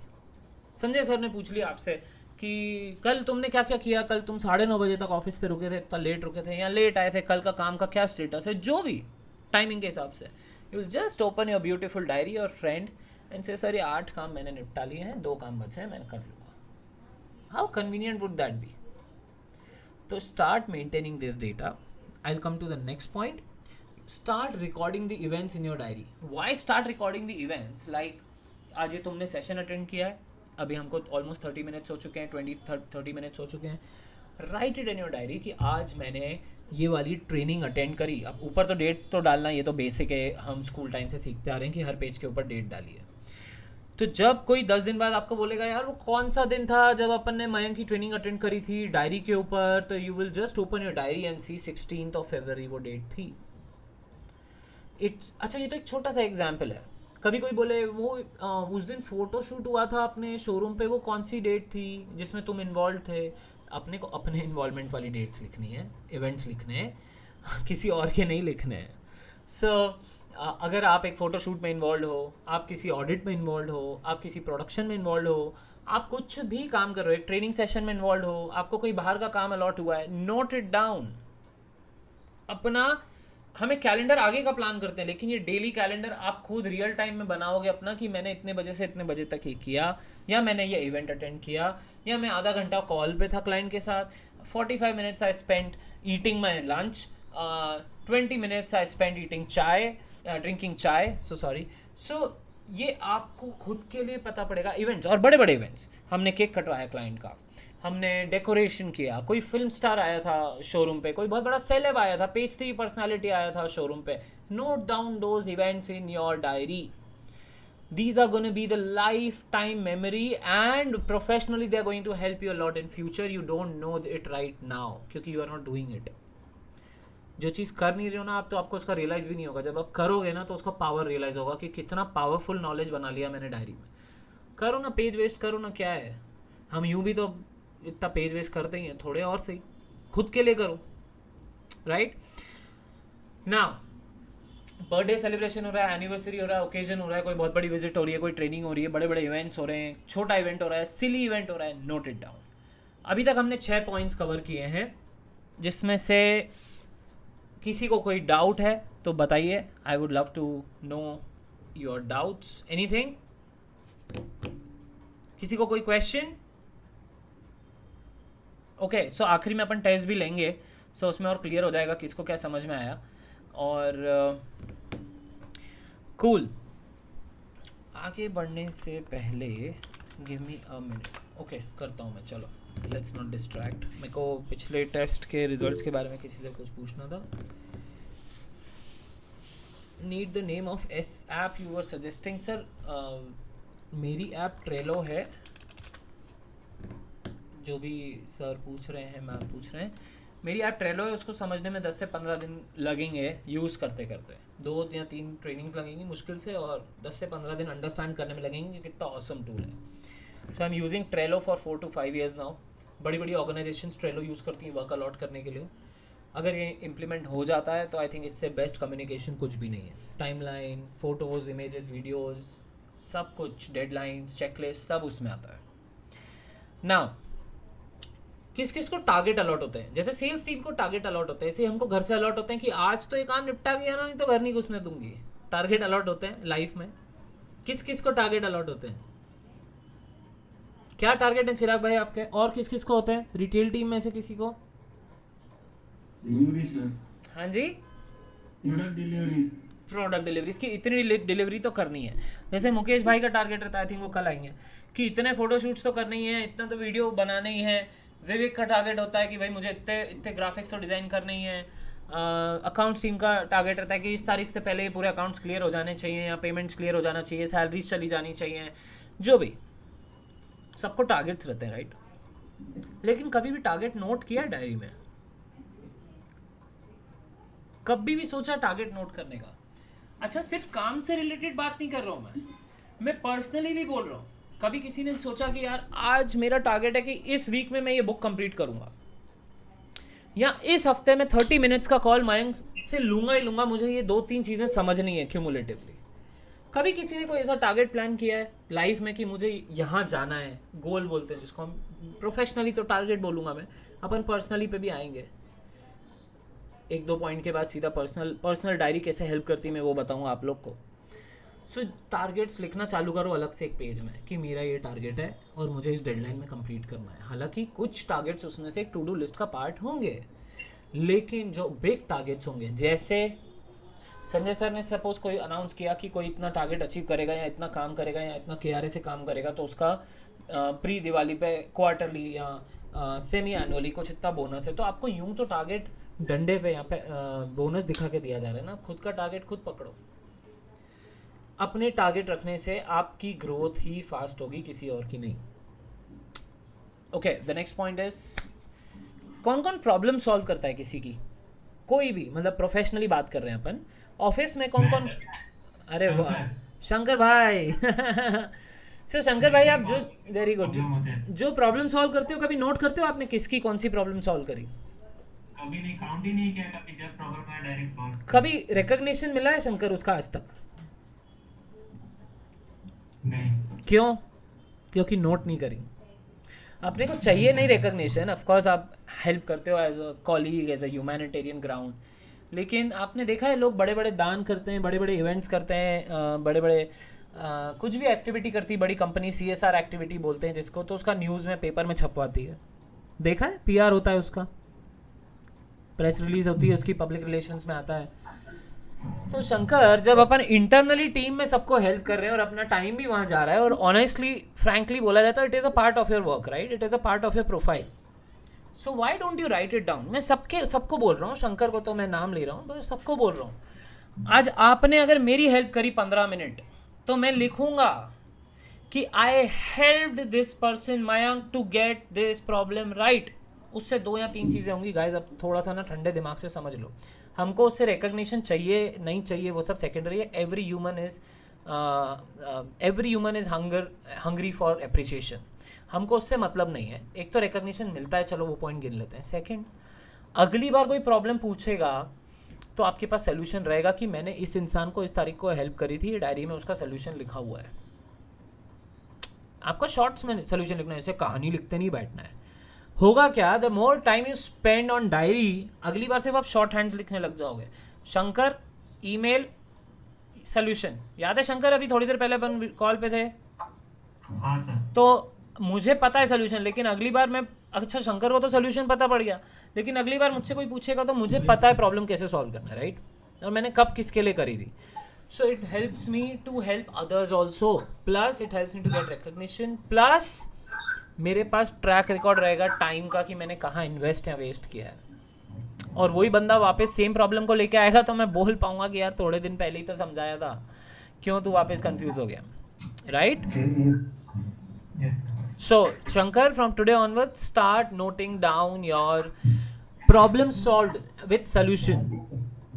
Sanjay sir ने पूछ लिया आपसे कि कल तुमने क्या क्या किया, कल तुम 9:30 बजे तक ऑफिस पे रुके थे, इतना लेट रुके थे या लेट आए थे, कल का काम का क्या स्टेटस है, जो भी टाइमिंग के हिसाब से, you will just open your beautiful diary और फ्रेंड एंड से सर ये 8 काम मैंने निपटा लिए हैं, 2 काम बचे हैं, मैंने कर लूँगा। How convenient would that be? तो start maintaining this data. I will come to the next point. Start recording the events in your diary. Why start recording the events? Like आज ये तुमने सेशन अटेंड किया है, अभी हमको almost 30 minutes हो चुके हैं, 30 मिनट्स हो चुके हैं। Right it in your diary कि आज मैंने ये वाली ट्रेनिंग अटेंड करी। अब ऊपर तो डेट तो डालना, ये तो बेसिक है, हम स्कूल टाइम से सीखते आ रहे हैं कि हर पेज के ऊपर डेट डालिए। तो जब कोई 10 दिन बाद आपको बोलेगा यार वो कौन सा दिन था जब अपन ने मयंक की ट्रेनिंग अटेंड करी थी डायरी के ऊपर, तो you will just open your diary and see 16 फरवरी वो डेट थी। अच्छा ये तो एक छोटा सा एग्जाम्पल है। कभी कोई बोले वो उस दिन फ़ोटो शूट हुआ था अपने शोरूम पे, वो कौन सी डेट थी जिसमें तुम इन्वॉल्व थे? अपने को अपने इन्वॉल्वमेंट वाली डेट्स लिखनी है, इवेंट्स लिखने हैं, किसी और के नहीं लिखने हैं। सो अगर आप एक फ़ोटो शूट में इन्वॉल्व हो, आप किसी ऑडिट में इन्वॉल्व हो, आप किसी प्रोडक्शन में इन्वॉल्व हो, आप कुछ भी काम कर रहे हो, एक ट्रेनिंग सेशन में इन्वॉल्व हो, आपको कोई बाहर का काम अलॉट हुआ है, नोट इट डाउन। अपना हमें कैलेंडर आगे का प्लान करते हैं, लेकिन ये डेली कैलेंडर आप खुद रियल टाइम में बनाओगे अपना कि मैंने इतने बजे से इतने बजे तक ये किया, या मैंने ये इवेंट अटेंड किया, या मैं आधा घंटा कॉल पे था क्लाइंट के साथ, 45 minutes I spent eating my lunch, 20 minutes I spent eating चाय, ड्रिंकिंग चाय, सो ये आपको खुद के लिए पता पड़ेगा। इवेंट्स और बड़े बड़े इवेंट्स, हमने केक कटवाया क्लाइंट का, हमने डेकोरेशन किया, कोई फिल्म स्टार आया था शोरूम पे, कोई बहुत बड़ा सेलेब आया था, पेज 3 पर्सनालिटी आया था शोरूम पे, note down those events in your diary. These are going to be the lifetime memory, and professionally they are going to help you a lot in future. You don't know it right now क्योंकि you are not doing it. जो चीज़ कर नहीं रहे हो ना आप, तो आपको उसका रियलाइज़ भी नहीं होगा. जब आप करोगे ना तो उसका पावर रियलाइज़ होगा कि कितना पावरफुल नॉलेज बना लिया मैंने डायरी में. करो ना, पेज वेस्ट करो ना, क्या है. हम यूँ भी तो इतना पेज वेस्ट करते ही हैं, थोड़े और सही खुद के लिए करो. राइट नाउ बर्थडे सेलिब्रेशन हो रहा है, एनिवर्सरी हो रहा है, ओकेजन हो रहा है, कोई बहुत बड़ी विजिट हो रही है, कोई ट्रेनिंग हो रही है, बड़े बड़े इवेंट्स हो रहे हैं, छोटा इवेंट हो रहा है, सिली इवेंट हो रहा है, नोट इट डाउन. अभी तक हमने 6 पॉइंट्स कवर किए हैं, जिसमें से किसी को कोई डाउट है तो बताइए. I would love to know your doubts. Anything, किसी को कोई क्वेश्चन? ओके, सो आखिरी में अपन टेस्ट भी लेंगे, सो उसमें और क्लियर हो जाएगा किसको क्या समझ में आया. और कूल आगे बढ़ने से पहले give me a minute. Okay, करता हूँ मैं. चलो, लेट्स नॉट डिस्ट्रैक्ट. मेरे को पिछले टेस्ट के रिजल्ट्स के बारे में किसी से कुछ पूछना था. Need the name of S app you are suggesting. Sir मेरी ऐप ट्रेलो है, जो भी सर पूछ रहे हैं, मैम पूछ रहे हैं. मेरी ऐप ट्रेलो है, उसको समझने में 10 से 15 दिन लगेंगे यूज़ करते करते. 2 या 3 ट्रेनिंग्स लगेंगी मुश्किल से, और 10 से 15 दिन अंडरस्टैंड करने में लगेंगे कि कितना ऑसम टूल है. So I am using Trello for 4 to 5 years now. बड़ी बड़ी ऑर्गेनाइजेशंस ट्रेलो यूज़ करती हैं वर्क अलॉट करने के लिए. अगर ये इम्प्लीमेंट हो जाता है तो आई थिंक इससे बेस्ट कम्युनिकेशन कुछ भी नहीं है. टाइमलाइन, फोटोज़, इमेजेस, वीडियोज़, सब कुछ, डेडलाइंस, चेकलिस्ट, सब उसमें आता है. नाउ किस किस को टारगेट अलॉट होते हैं? जैसे सेल्स टीम को टारगेट अलॉट होते हैं, ऐसे हमको घर से अलॉट होते हैं कि आज तो ये काम निपटा गया ना, नहीं तो घर नहीं घुसने दूंगी. टारगेट अलॉट होते हैं लाइफ में. किस किस को टारगेट अलॉट होते हैं? क्या टारगेट है चिराग भाई आपके? और किस किस को होते हैं रिटेल टीम में से किसी को? Delivery sir. हाँ जी, प्रोडक्ट डिलीवरीज की इतनी डिलीवरी तो करनी है. जैसे मुकेश भाई का टारगेट रहता है, आई थिंक वो कल आएंगे, कि इतने फोटोशूट्स तो करने ही है, इतना तो वीडियो बनाने ही है. विवेक का टारगेट होता है कि भाई मुझे इतने ग्राफिक्स तो डिज़ाइन करने ही है. अकाउंट्स टीम का टारगेट रहता है कि इस तारीख से पहले ये पूरे अकाउंट्स क्लियर हो जाने चाहिए, या पेमेंट्स क्लियर हो जाना चाहिए, सैलरीज चली जानी चाहिए. जो भी, सबको टारगेट्स रहते हैं, राइट. लेकिन कभी भी टारगेट नोट किया है डायरी में? कभी भी सोचा टारगेट नोट करने का? अच्छा, सिर्फ काम से रिलेटेड बात नहीं कर रहा हूँ मैं पर्सनली भी बोल रहा हूँ. कभी किसी ने सोचा कि यार आज मेरा टारगेट है कि इस वीक में मैं ये बुक कंप्लीट करूँगा, या इस हफ्ते में 30 मिनट्स का कॉल मयंक से लूँगा ही लूँगा, मुझे ये 2-3 चीज़ें समझनी है क्यूमुलेटिवली. कभी किसी ने कोई ऐसा टारगेट प्लान किया है लाइफ में कि मुझे यहाँ जाना है? गोल बोलते हैं जिसको हम. प्रोफेशनली तो टारगेट बोलूँगा मैं, अपन पर्सनली पे भी आएंगे. 1-2 पॉइंट के बाद सीधा पर्सनल डायरी कैसे हेल्प करती है मैं वो बताऊँगा आप लोग को. सो टारगेट्स लिखना चालू करो अलग से एक पेज में कि मेरा ये टारगेट है और मुझे इस डेडलाइन में कंप्लीट करना है. हालांकि कुछ टारगेट्स उसमें से एक टू डू लिस्ट का पार्ट होंगे, लेकिन जो बिग टारगेट्स होंगे, जैसे संजय सर ने सपोज कोई अनाउंस किया कि कोई इतना टारगेट अचीव करेगा, या इतना काम करेगा, या इतना KRA से काम करेगा, तो उसका प्री दिवाली पे क्वार्टरली या सेमी एनुअली कुछ इतना बोनस है. तो आपको यूँ तो टारगेट डंडे पे यहाँ पे बोनस दिखा के दिया जा रहा है ना. खुद का टारगेट खुद पकड़ो. अपने टारगेट रखने से आपकी ग्रोथ ही फास्ट होगी, किसी और की नहीं. Okay, the next point is, कौन कौन प्रॉब्लम सॉल्व करता है किसी की? कोई भी, मतलब प्रोफेशनली बात कर रहे हैं अपन. ऑफिस में कौन कौन? अरे वाह, शंकर भाई. सो शंकर भाई, आप जो वेरी गुड, जो प्रॉब्लम सॉल्व करते हो, कभी नोट करते हो आपने किसकी कौन सी प्रॉब्लम सॉल्व करी? कभी नहीं, काउंट ही नहीं किया. कभी जब प्रॉब्लम आया डायरेक्ट सॉल्व. कभी रिकॉग्निशन मिला है शंकर उसका आज तक? नहीं. क्यों? क्योंकि नोट नहीं करी. अपने को चाहिए नहीं रिकॉग्निशन, ऑफ कोर्स आप हेल्प करते हो as a colleague, as a humanitarian ground. लेकिन आपने देखा है लोग बड़े बड़े दान करते हैं, बड़े बड़े इवेंट्स करते हैं, बड़े बड़े कुछ भी एक्टिविटी करती है बड़ी कंपनी, CSR एक्टिविटी बोलते हैं जिसको, तो उसका न्यूज़ में पेपर में छपवाती है. देखा है, PR होता है उसका, प्रेस रिलीज होती है उसकी, पब्लिक रिलेशंस में आता है. तो शंकर, जब अपन इंटरनली टीम में सबको हेल्प कर रहे हैं और अपना टाइम भी वहाँ जा रहा है, और ऑनेस्टली फ्रैंकली बोला जाता है, it is a part of your work, right? It is a part of your profile. So why don't you right it down? मैं सबको बोल रहा हूँ, शंकर को तो मैं नाम ले रहा हूँ, बस सबको बोल रहा हूँ. आज आपने अगर मेरी हेल्प करी 15 मिनट, तो मैं लिखूंगा कि I helped this person Mayank to get this problem right. उससे 2 या 3 चीज़ें होंगी गाइज. अब थोड़ा सा ना ठंडे दिमाग से समझ लो. हमको उससे रिकग्निशन चाहिए नहीं चाहिए वो सब सेकेंडरी है. Every human is hungry for appreciation. हमको उससे मतलब नहीं है. एक तो रिकग्निशन मिलता है, चलो वो पॉइंट गिन लेते हैं. सेकंड, अगली बार कोई प्रॉब्लम पूछेगा तो आपके पास सोल्यूशन रहेगा कि मैंने इस इंसान को इस तारीख को हेल्प करी थी, डायरी में उसका सोल्यूशन लिखा हुआ है. आपको शॉर्ट्स में सोल्यूशन लिखना है, ऐसे कहानी लिखते नहीं बैठना है. होगा क्या, the more time you spend on diary, अगली बार सिर्फ आप शॉर्ट हैंड्स लिखने लग जाओगे. Shankar, email, solution. याद है शंकर, अभी थोड़ी देर पहले अपन कॉल पे थे. हाँ सर. तो मुझे पता है सोल्यूशन, लेकिन अगली बार मैं, अच्छा शंकर को तो सोल्यूशन पता पड़ गया, लेकिन अगली बार मुझसे कोई पूछेगा तो मुझे पता है प्रॉब्लम कैसे सॉल्व करना है, राइट? और मैंने कब किसके लिए करी थी. So it helps me to help others also, plus it helps me to get recognition, plus मेरे पास ट्रैक रिकॉर्ड रहेगा टाइम का कि मैंने कहाँ इन्वेस्ट या वेस्ट किया है. और वही बंदा वापस सेम प्रॉब्लम को लेके आएगा तो मैं बोल पाऊंगा कि यार थोड़े दिन पहले ही तो समझाया था, क्यों तू वापस कंफ्यूज हो गया, right? Yes sir. So, Shankar, from today onwards, start noting down your problem solved with solution,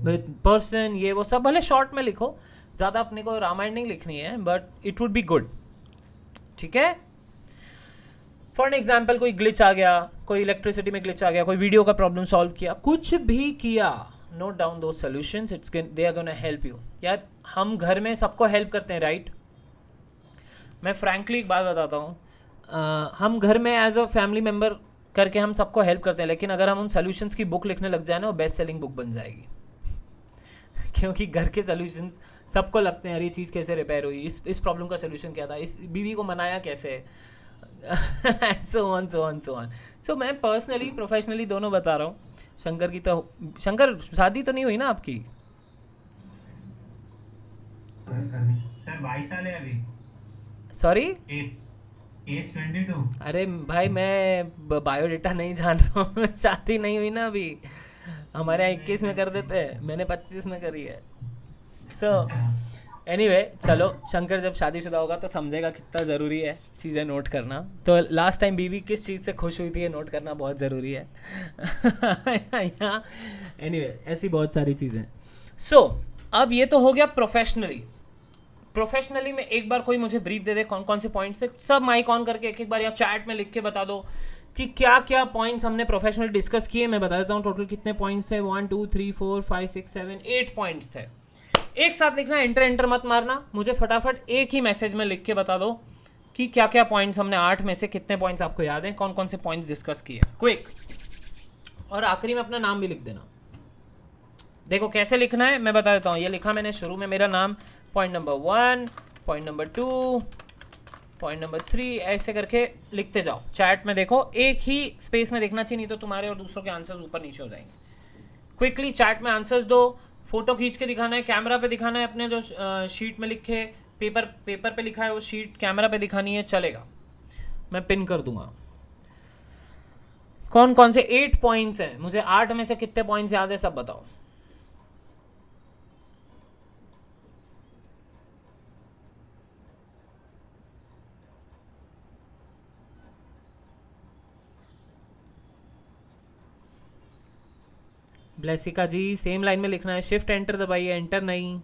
with person, ये वो सब भले शॉर्ट में लिखो, ज़्यादा अपने को रामायण नहीं लिखनी है, but it would be good. ठीक है? फॉर एन एग्जाम्पल, कोई ग्लिच आ गया, कोई इलेक्ट्रिसिटी में ग्लिच आ गया, कोई वीडियो का प्रॉब्लम सॉल्व किया, कुछ भी किया, नोट डाउन दो solutions. It's they are gonna help you. यार हम घर में सबको हेल्प करते हैं, राइट? मैं फ्रैंकली एक बात बताता हूँ, हम घर में एज अ फैमिली मेम्बर करके हम सबको हेल्प करते हैं, लेकिन अगर हम उन सोल्यूशंस की बुक लिखने लग जाए ना, वो बेस्ट सेलिंग बुक बन जाएगी. क्योंकि घर के सोल्यूशंस सबको लगते हैं, यार ये चीज़ कैसे रिपेयर हुई, इस प्रॉब्लम का सोल्यूशन क्या था, इस बीवी को मनाया कैसे, so on so on so on. So मैं पर्सनली प्रोफेशनली दोनों बता रहा हूँ. शंकर की तो, शंकर शादी तो नहीं हुई ना आपकी? सर 22 साल है अभी. Sorry, age 22. अरे भाई मैं बायोडेटा नहीं जान रहा हूँ. शादी नहीं हुई ना अभी. हमारे यहाँ 21 में कर देते हैं, मैंने 25 में करी है. सो एनीवे, चलो शंकर जब शादीशुदा होगा तो समझेगा कितना ज़रूरी है चीज़ें नोट करना. तो लास्ट टाइम बीवी किस चीज़ से खुश हुई थी ये नोट करना बहुत ज़रूरी है. एनीवे, ऐसी बहुत सारी चीज़ें. सो अब ये तो हो गया प्रोफेशनली. प्रोफेशनली में एक बार कोई मुझे ब्रीफ दे दे कौन कौन से पॉइंट्स थे. सब माइक ऑन करके एक एक बार या चैट में लिख के बता दो कि क्या क्या पॉइंट्स हमने प्रोफेशनली डिस्कस किए. मैं बता देता हूँ टोटल कितने पॉइंट्स थे. 1 2 3 4 5 6 7 8 पॉइंट्स थे. एक साथ लिखना, एंटर मत मारना. मुझे फटाफट एक ही मैसेज में लिख के बता दो कि क्या क्या पॉइंट्स हमने 8 में से कितने पॉइंट्स आपको याद हैं, कौन कौन से पॉइंट्स डिस्कस किए. क्विक. और आखिरी में अपना नाम भी लिख देना. देखो कैसे लिखना है मैं बता देता हूँ. ये लिखा मैंने शुरू में मेरा नाम, point number 1, point number 2, point number 3, ऐसे करके लिखते जाओ. चैट में देखो, एक ही स्पेस में देखना चाहिए, नहीं तो तुम्हारे और दूसरों के आंसर्स ऊपर नीचे हो जाएंगे. क्विकली चैट में आंसर्स दो. फोटो खींच के दिखाना है, कैमरा पे दिखाना है. अपने जो शीट में लिखे, पेपर पे लिखा है वो शीट कैमरा पे दिखानी है, चलेगा. मैं पिन कर दूंगा. कौन कौन से 8 पॉइंट्स हैं, मुझे 8 में से कितने पॉइंट्स याद है सब बताओ. ब्लेसिका जी सेम लाइन में लिखना है. शिफ्ट एंटर दबाइए, एंटर नहीं.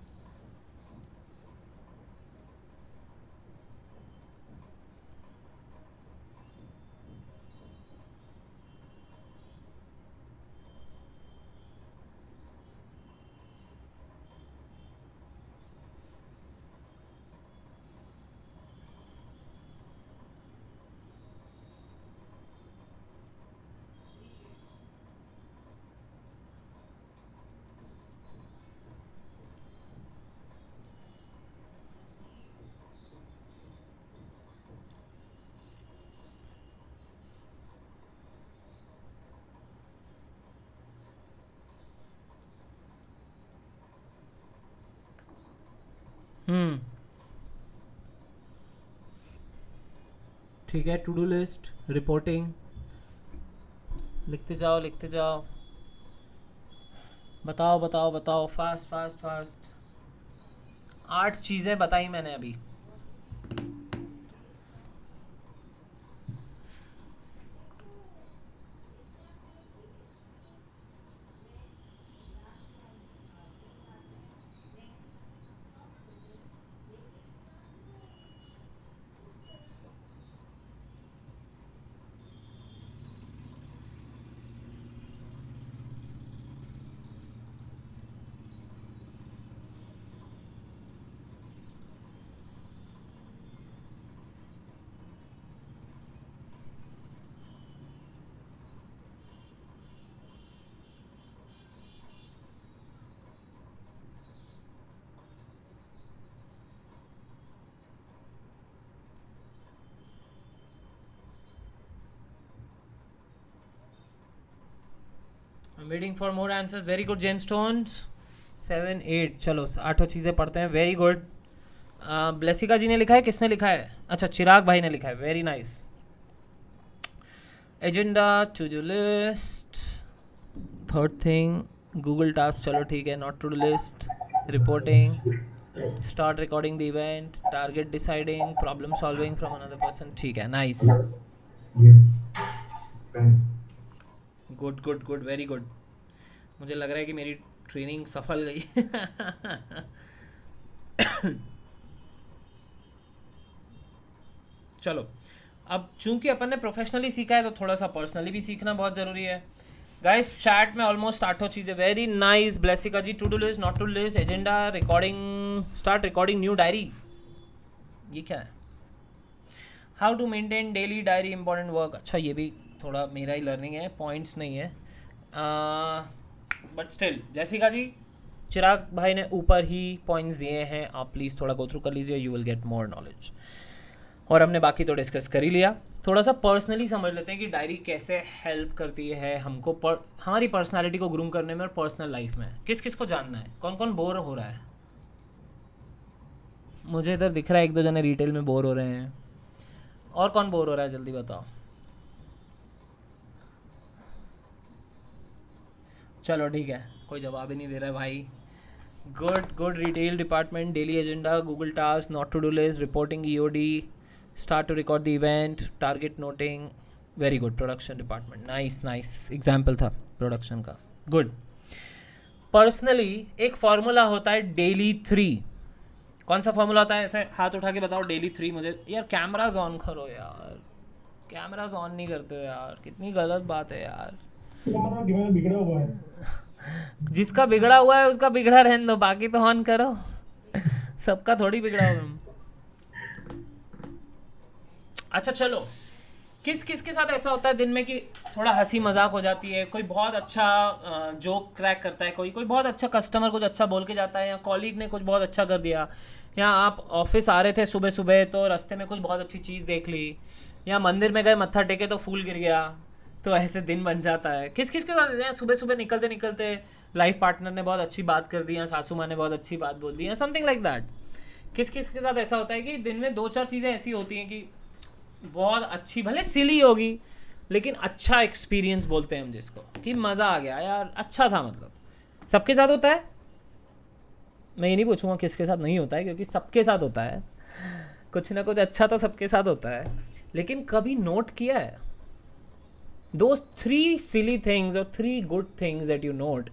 ठीक है, टू डू लिस्ट, रिपोर्टिंग, लिखते जाओ लिखते जाओ, बताओ बताओ बताओ, फास्ट फास्ट फास्ट। 8 चीज़ें बताई मैंने अभी। I'm waiting for more answers. Very good, James Stones. 7, 8, चलो 8 चीज़ें पढ़ते हैं। Very good. ब्लेसिका जी ने लिखा है, किसने लिखा है? अच्छा, चिराग भाई ने लिखा है। Very nice. Agenda, to do list, third thing Google task, चलो ठीक है। Not to do list, reporting, start recording the event, target deciding, problem solving from another person, ठीक है, nice, good good good, very good. मुझे लग रहा है कि मेरी ट्रेनिंग सफल गई। चलो, अब चूंकि अपन ने प्रोफेशनली सीखा है तो थोड़ा सा पर्सनली भी सीखना बहुत ज़रूरी है। गाइस, चैट में ऑलमोस्ट 8 चीज़ें। Very nice Blessica ji. To do list, not to list, agenda, recording, start recording new diary, ये क्या है? How to maintain daily diary, important work. अच्छा, ये भी थोड़ा मेरा ही लर्निंग है, पॉइंट्स नहीं है, बट स्टिल। जैसिका जी, चिराग भाई ने ऊपर ही पॉइंट्स दिए हैं, आप प्लीज़ थोड़ा गो थ्रू कर लीजिए, you will get more knowledge. और हमने बाकी तो डिस्कस कर ही लिया। थोड़ा सा पर्सनली समझ लेते हैं कि डायरी कैसे हेल्प करती है हमको हमारी पर्सनालिटी को ग्रूम करने में और पर्सनल लाइफ में। किस किस को जानना है? कौन कौन बोर हो रहा है? मुझे इधर दिख रहा है 1-2 जने रिटेल में बोर हो रहे हैं। और कौन बोर हो रहा है, जल्दी बताओ। चलो ठीक है, कोई जवाब ही नहीं दे रहा है भाई। Good good. Retail department, daily agenda, Google task, not to do list, reporting, EOD, start to record the event, target noting, very good. Production department, nice nice, example था प्रोडक्शन का, गुड। पर्सनली एक formula होता है daily 3। कौन सा formula होता है? ऐसे हाथ उठा के बताओ डेली 3 मुझे। यार कैमराज ऑन करो यार, कैमराज ऑन नहीं करते हो यार, कितनी गलत बात है यार। बिगड़ा हुआ है, जिसका बिगड़ा हुआ है उसका बिगड़ा रहने दो, बाकी तो ऑन करो। सबका थोड़ी बिगड़ा हुआ। अच्छा चलो, किस किस के साथ ऐसा होता है दिन में कि थोड़ा हंसी मजाक हो जाती है, कोई बहुत अच्छा जोक क्रैक करता है, कोई बहुत अच्छा कस्टमर कुछ अच्छा बोल के जाता है, या कॉलीग ने कुछ बहुत अच्छा कर दिया, या आप ऑफिस आ रहे थे सुबह सुबह तो रास्ते में कुछ बहुत अच्छी चीज़ देख ली, या मंदिर में गए मत्था टेके तो फूल गिर गया, तो ऐसे दिन बन जाता है। किस किस के साथ सुबह सुबह निकलते निकलते लाइफ पार्टनर ने बहुत अच्छी बात कर दी, या सासू माँ ने बहुत अच्छी बात बोल दी, या समथिंग लाइक दैट। किस किस के साथ ऐसा होता है कि दिन में 2-4 चीज़ें ऐसी होती हैं कि बहुत अच्छी, भले सिली होगी लेकिन अच्छा एक्सपीरियंस बोलते हैं हम जिसको, कि मज़ा आ गया यार, अच्छा था। मतलब सबके साथ होता है। मैं ये नहीं पूछूंगा किसके साथ नहीं होता है, क्योंकि सबके साथ होता है, कुछ ना कुछ अच्छा तो सबके साथ होता है। लेकिन कभी नोट किया है those 3 silly things or 3 good things that you note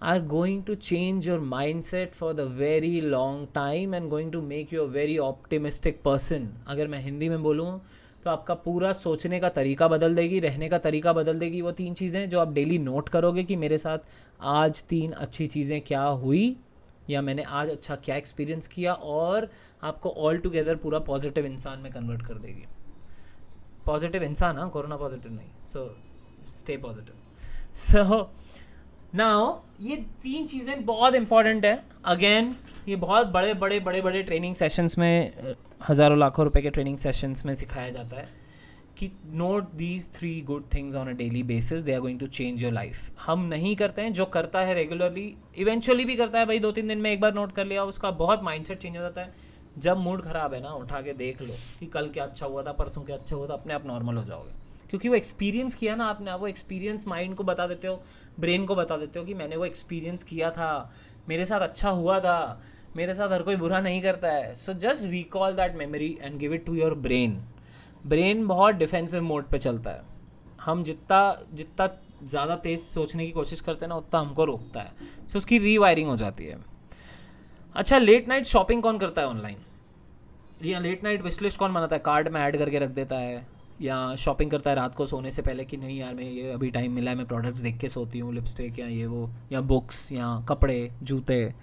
are going to change your mindset for the very long time and going to make you a very optimistic person. अगर मैं हिंदी में बोलूँ तो आपका पूरा सोचने का तरीका बदल देगी, रहने का तरीका बदल देगी। वो 3 चीज़ें जो आप डेली नोट करोगे कि मेरे साथ आज 3 अच्छी चीज़ें क्या हुई, या मैंने आज अच्छा क्या एक्सपीरियंस किया, और आपको ऑल टुगेदर पूरा पॉजिटिव इंसान में कन्वर्ट कर देगी। पॉजिटिव इंसान, हाँ, कोरोना पॉजिटिव नहीं। So stay positive. So now ये 3 चीज़ें बहुत इंपॉर्टेंट है। अगेन ये बहुत बड़े ट्रेनिंग सेशंस में, हज़ारों लाखों रुपए के ट्रेनिंग सेशंस में सिखाया जाता है कि note these 3 good things on a daily basis, they are going to change your life. हम नहीं करते हैं, जो करता है रेगुलरली इवेंचुअली भी करता है भाई. 2-3 दिन में एक बार नोट कर लिया, उसका बहुत माइंडसेट चेंज हो जाता है. जब मूड ख़राब है ना, उठा के देख लो कि कल क्या अच्छा हुआ था, परसों क्या अच्छा हुआ था, अपने आप नॉर्मल हो जाओगे. क्योंकि वो एक्सपीरियंस किया ना आपने, वो एक्सपीरियंस माइंड को बता देते हो, ब्रेन को बता देते हो कि मैंने वो एक्सपीरियंस किया था, मेरे साथ अच्छा हुआ था, मेरे साथ हर कोई बुरा नहीं करता है. So just recall that memory and give it to your brain. Brain बहुत डिफेंसिव मोड पे चलता है. हम जितना जितना ज़्यादा तेज़ सोचने की कोशिश करते हैं ना, उतना हमको रोकता है. सो उसकी रीवायरिंग हो जाती है. अच्छा, लेट नाइट शॉपिंग कौन करता है ऑनलाइन? या लेट नाइट विश लिस्ट कौन बनाता है, कार्ड में ऐड करके रख देता है, या शॉपिंग करता है रात को सोने से पहले कि नहीं यार मैं ये अभी टाइम मिला है, मैं प्रोडक्ट्स देख के सोती हूँ, लिपस्टिक या ये वो, या बुक्स या कपड़े जूते,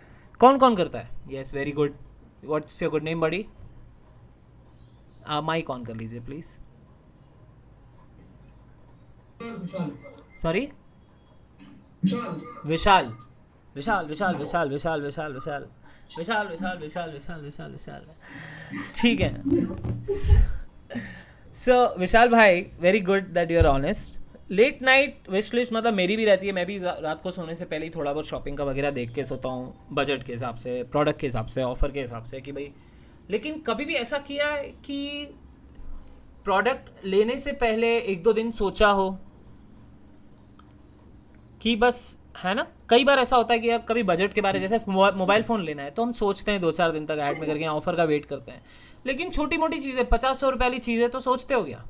कौन कौन करता है? Yes, very good. What's your good name buddy? Mic on कर लीजिए प्लीज़. सॉरी, विशाल. विशाल विशाल विशाल विशाल विशाल विशाल विशाल विशाल विशाल विशाल विशाल विशाल. ठीक है. सो विशाल भाई, very good that you are honest. Late night wish list मतलब मेरी भी रहती है. मैं भी रात को सोने से पहले ही थोड़ा बहुत शॉपिंग का वगैरह देख के सोता हूँ, बजट के हिसाब से, प्रोडक्ट के हिसाब से, ऑफर के हिसाब से कि भाई. लेकिन कभी भी ऐसा किया है कि प्रोडक्ट लेने से पहले 1-2 दिन सोचा हो कि बस, है ना, कई बार ऐसा होता है कि यार कभी बजट के बारे, जैसे मोबाइल फ़ोन लेना है तो हम सोचते हैं 2-4 दिन तक ऐड में करके, ऑफर का वेट करते हैं. लेकिन छोटी मोटी चीज़ें, 50-100 रुपये वाली चीज़ें तो सोचते हो गया.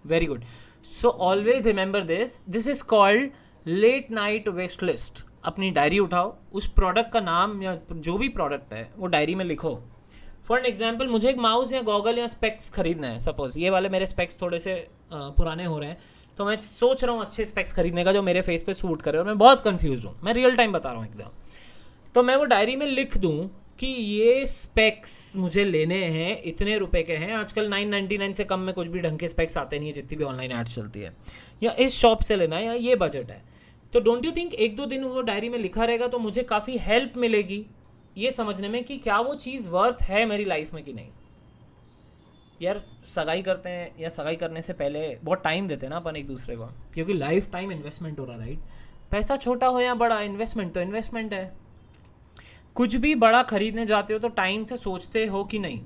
Very good. So always remember this is called late night wish list. अपनी डायरी उठाओ, उस प्रोडक्ट का नाम या जो भी प्रोडक्ट है वो डायरी में लिखो. फॉर एन एग्जाम्पल, मुझे एक माउस या गॉगल या स्पेक्स खरीदना है. सपोज ये वाले मेरे स्पेक्स थोड़े से पुराने हो रहे हैं, तो मैं सोच रहा हूँ अच्छे स्पेक्स खरीदने का जो मेरे फेस पे सूट करे, और मैं बहुत कंफ्यूज हूँ. मैं रियल टाइम बता रहा हूँ एकदम. तो मैं वो डायरी में लिख दूँ कि ये स्पेक्स मुझे लेने हैं, इतने रुपए के हैं. आजकल 999 से कम में कुछ भी ढंग के स्पेक्स आते नहीं है, जितनी भी ऑनलाइन एड्स चलती है. या इस शॉप से लेना है, या ये बजट है. तो डोंट यू थिंक 1-2 दिन वो डायरी में लिखा रहेगा तो मुझे काफ़ी हेल्प मिलेगी ये समझने में कि क्या वो चीज़ वर्थ है मेरी लाइफ में कि नहीं. यार सगाई करते हैं या सगाई करने से पहले बहुत टाइम देते हैं ना अपन एक दूसरे को, क्योंकि लाइफ टाइम इन्वेस्टमेंट हो रहा है, राइट. पैसा छोटा हो या बड़ा, इन्वेस्टमेंट तो इन्वेस्टमेंट है. कुछ भी बड़ा खरीदने जाते हो तो टाइम से सोचते हो कि नहीं.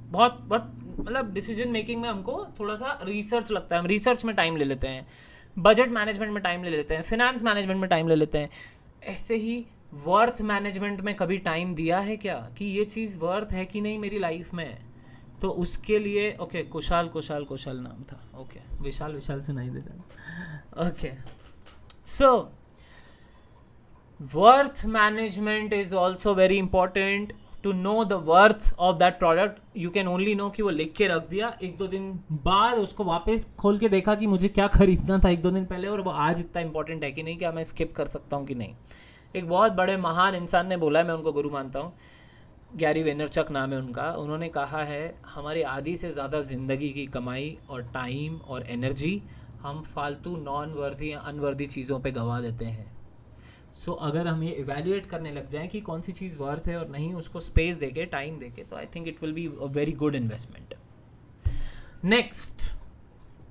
बहुत मतलब डिसीजन मेकिंग में हमको थोड़ा सा रिसर्च लगता है, हम रिसर्च में टाइम ले लेते हैं, बजट मैनेजमेंट में टाइम ले लेते हैं, फिनेंस मैनेजमेंट में टाइम ले लेते हैं. ऐसे ही वर्थ मैनेजमेंट में कभी टाइम दिया है क्या कि ये चीज़ वर्थ है कि नहीं मेरी लाइफ में. तो उसके लिए ओके, कुशाल नाम था. ओके, विशाल से नहीं देता. Okay, so worth management is also very important. To know the worth of that product you can only know कि वो लिख के रख दिया, 1-2 दिन बाद उसको वापस खोल के देखा कि मुझे क्या खरीदना था 1-2 दिन पहले, और वो आज इतना इंपॉर्टेंट है कि नहीं, क्या मैं स्किप कर सकता हूँ कि नहीं. एक बहुत बड़े महान इंसान ने बोला है, मैं उनको गुरु मानता हूँ, गैरी वेनरचक नाम है उनका. उन्होंने कहा है हमारी आधी से ज़्यादा ज़िंदगी की कमाई और टाइम और एनर्जी हम फालतू नॉन वर्दी या अनवर्दी चीज़ों पे गंवा देते हैं. सो अगर हम ये इवैल्यूएट करने लग जाएं कि कौन सी चीज़ वर्थ है और नहीं, उसको स्पेस देके, टाइम देके, तो I think it will be a very good investment. Next,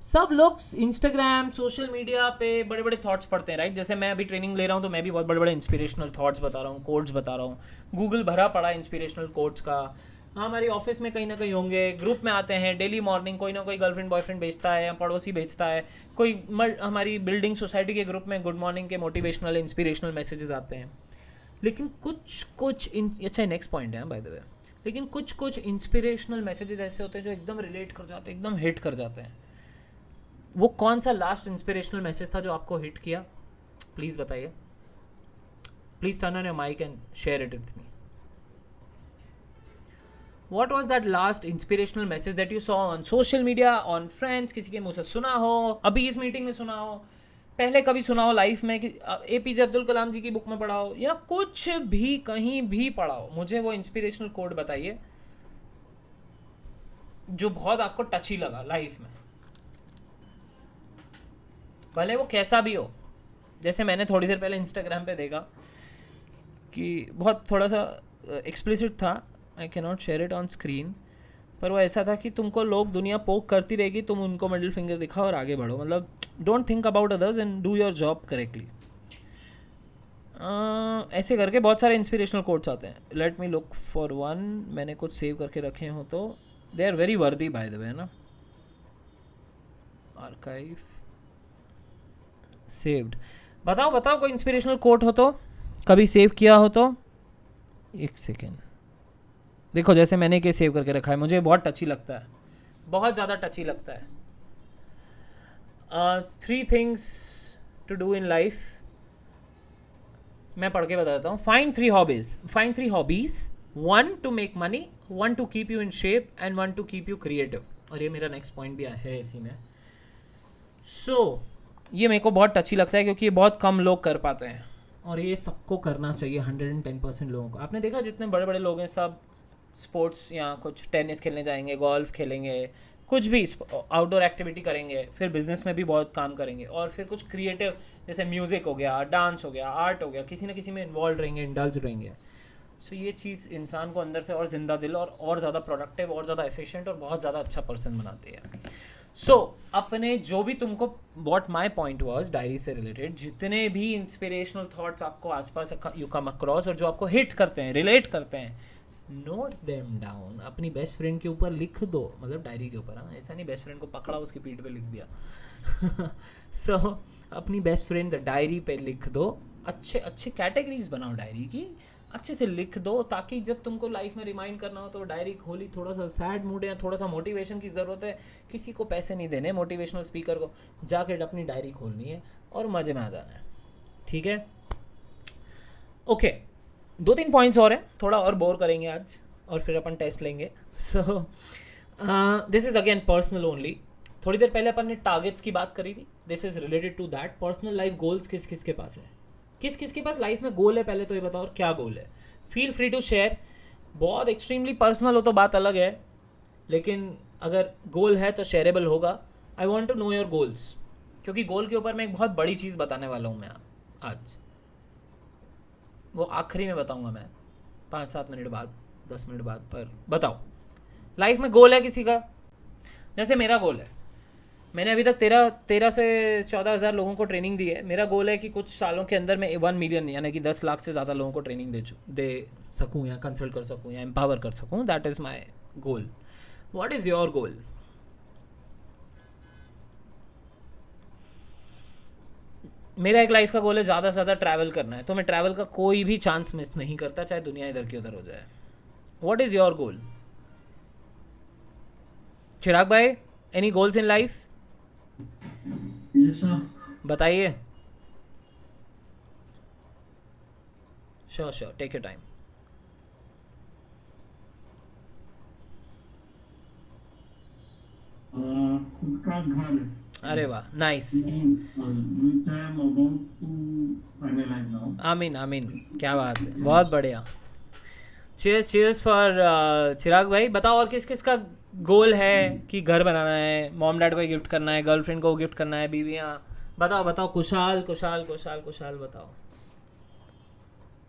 सब लोग इंस्टाग्राम, सोशल मीडिया पे बड़े बड़े थॉट्स पढ़ते हैं, राइट. जैसे मैं अभी ट्रेनिंग ले रहा हूँ तो मैं भी बहुत बड़े बड़े इंस्पिरेशनल थॉट्स बता रहा हूँ, कोट्स बता रहा हूँ. गूगल भरा पड़ा इंस्पिरेशनल कोट्स का. हमारे ऑफिस में कहीं ना कहीं होंगे, ग्रुप में आते हैं, डेली मॉर्निंग कोई ना कोई गर्लफ्रेंड बॉयफ्रेंड भेजता है या पड़ोसी भेजता है, कोई हमारी बिल्डिंग सोसाइटी के ग्रुप में गुड मॉर्निंग के मोटिवेशनल इंस्पिरेशनल मैसेजेस आते हैं. लेकिन कुछ अच्छा नेक्स्ट पॉइंट है बाय द वे, लेकिन कुछ इंस्पिरेशनल मैसेजेस ऐसे होते हैं जो एकदम रिलेट कर जाते हैं, एकदम हिट कर जाते हैं. वो कौन सा लास्ट इंस्पिरेशनल मैसेज था जो आपको हिट किया? प्लीज़ बताइए. Please turn on your mic and share it with me. What was that last inspirational message that you saw on social media, on friends, किसी के मुँह से सुना हो, अभी इस मीटिंग में सुना हो, पहले कभी सुना हो लाइफ में, कि APJ अब्दुल कलाम जी की बुक में पढ़ा हो, या कुछ भी कहीं भी पढ़ा हो. मुझे वो इंस्पिरेशनल कोड बताइए जो बहुत आपको टची लगा लाइफ में, भले वो कैसा भी हो. जैसे मैंने थोड़ी देर पहले इंस्टाग्राम पे देखा कि बहुत थोड़ा सा एक्सप्लिसिट था, I can not share it on screen, पर वो ऐसा था कि तुमको लोग दुनिया पोक करती रहेगी, तुम उनको मिडिल फिंगर दिखाओ और आगे बढ़ो. मतलब don't think about others and do your job correctly. ऐसे करके बहुत सारे इंस्पिरेशनल कोट्स आते हैं. Let me look for one. मैंने कुछ सेव करके रखे हो तो दे आर वेरी वर्दी बाय द वे ना. Archive saved. बताओ कोई इंस्पिरेशनल कोट हो तो, कभी सेव किया हो तो. एक सेकेंड. देखो जैसे मैंने के सेव करके रखा है, मुझे बहुत टची लगता है, बहुत ज़्यादा टची लगता है. 3 things to do in life. मैं पढ़ के बता देता हूँ. Find 3 hobbies. 1 to make money, 1 to keep you in shape and 1 to keep you creative. और ये मेरा नेक्स्ट पॉइंट भी है इसी में. ये मेरे को बहुत टची लगता है क्योंकि ये बहुत कम लोग कर पाते हैं और ये सबको करना चाहिए. 110% लोगों को. आपने देखा जितने बड़े बड़े लोग हैं सब स्पोर्ट्स या कुछ टेनिस खेलने जाएंगे, गोल्फ खेलेंगे, कुछ भी आउटडोर एक्टिविटी करेंगे, फिर बिजनेस में भी बहुत काम करेंगे और फिर कुछ क्रिएटिव जैसे म्यूज़िक हो गया, डांस हो गया, आर्ट हो गया, किसी न किसी में इन्वॉल्व रहेंगे, इंडल्ज रहेंगे. ये चीज़ इंसान को अंदर से और जिंदा दिल और ज़्यादा प्रोडक्टिव और ज़्यादा एफिशिएंट और बहुत ज़्यादा अच्छा पर्सन बनाती है. अपने जो भी तुमको what my point was diary से रिलेटेड, जितने भी इंस्पिरेशनल थॉट्स आपको आसपास यू कम अक्रॉस और जो आपको हिट करते हैं, रिलेट करते हैं, नोट देम डाउन. अपनी बेस्ट फ्रेंड के ऊपर लिख दो, मतलब डायरी के ऊपर. हाँ, ऐसा नहीं बेस्ट फ्रेंड को पकड़ा उसकी पीठ पे लिख दिया. अपनी बेस्ट फ्रेंड डायरी पे लिख दो. अच्छे कैटेगरीज बनाओ डायरी की, अच्छे से लिख दो ताकि जब तुमको लाइफ में रिमाइंड करना हो तो डायरी खोली. थोड़ा सा सैड मूड है, थोड़ा सा मोटिवेशन की ज़रूरत है, किसी को पैसे नहीं देने मोटिवेशनल स्पीकर को, जाके अपनी डायरी खोलनी है और मज़े में आ जाना है. ठीक है, ओके. 2-3 पॉइंट्स और हैं, थोड़ा और बोर करेंगे आज और फिर अपन टेस्ट लेंगे. This is again personal only. थोड़ी देर पहले अपन ने टारगेट्स की बात करी थी. This is related to that. Personal life goals किस किस के पास है, किस किस के पास लाइफ में गोल है, पहले तो ये बताओ क्या गोल है. Feel free to share. बहुत एक्सट्रीमली पर्सनल हो तो बात अलग है, लेकिन अगर गोल है तो शेयरेबल होगा. I want to know your goals, क्योंकि गोल के ऊपर मैं एक बहुत बड़ी चीज़ बताने वाला हूँ मैं आज. वो आखिरी में बताऊँगा मैं 5-7 मिनट बाद, 10 मिनट बाद. पर बताओ, लाइफ में गोल है किसी का? जैसे मेरा गोल है, मैंने अभी तक 13 से 14 हज़ार लोगों को ट्रेनिंग दी है. मेरा गोल है कि कुछ सालों के अंदर मैं 1 मिलियन यानी कि 10 लाख से ज़्यादा लोगों को ट्रेनिंग दे सकूँ या कंसल्ट कर सकूँ या एम्पावर कर सकूँ. That is my goal. What is your गोल? मेरा एक लाइफ का गोल है ज़्यादा से ज़्यादा ट्रैवल करना है, तो मैं ट्रैवल का कोई भी चांस मिस नहीं करता, चाहे दुनिया इधर की उधर हो जाए. What is your goal? Chirag भाई, any goals in life? Yes, sir. बताइए. Sure, take your time. खुद का घर. अरे वाह, nice. Which I am about to finalize now. आमीन. क्या बात है, बहुत बढ़िया. चीयर्स फॉर चिराग भाई. बताओ और किस किस का गोल है कि घर बनाना है, मॉम डैड को गिफ्ट करना है, गर्लफ्रेंड को गिफ्ट करना है, बीवियाँ. बताओ. कुशाल बताओ.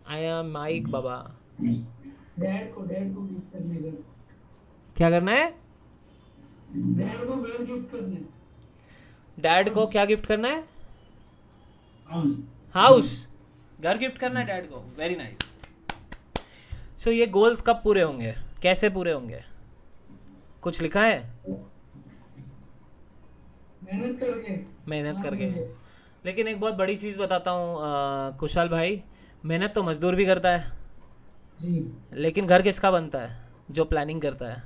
I am Mike Baba. Dad को गिफ्ट करने का. क्या करना है? डैड को घर गिफ्ट करने. डैड को क्या गिफ्ट करना है? House. हाउस. घर गिफ्ट करना है डैड को. Very nice. सो ये गोल्स कब पूरे होंगे, कैसे पूरे होंगे, कुछ लिखा है? मेहनत करके. लेकिन एक बहुत बड़ी चीज़ बताता हूँ कुशाल भाई, मेहनत तो मजदूर भी करता है जी. लेकिन घर किसका बनता है? जो प्लानिंग करता है.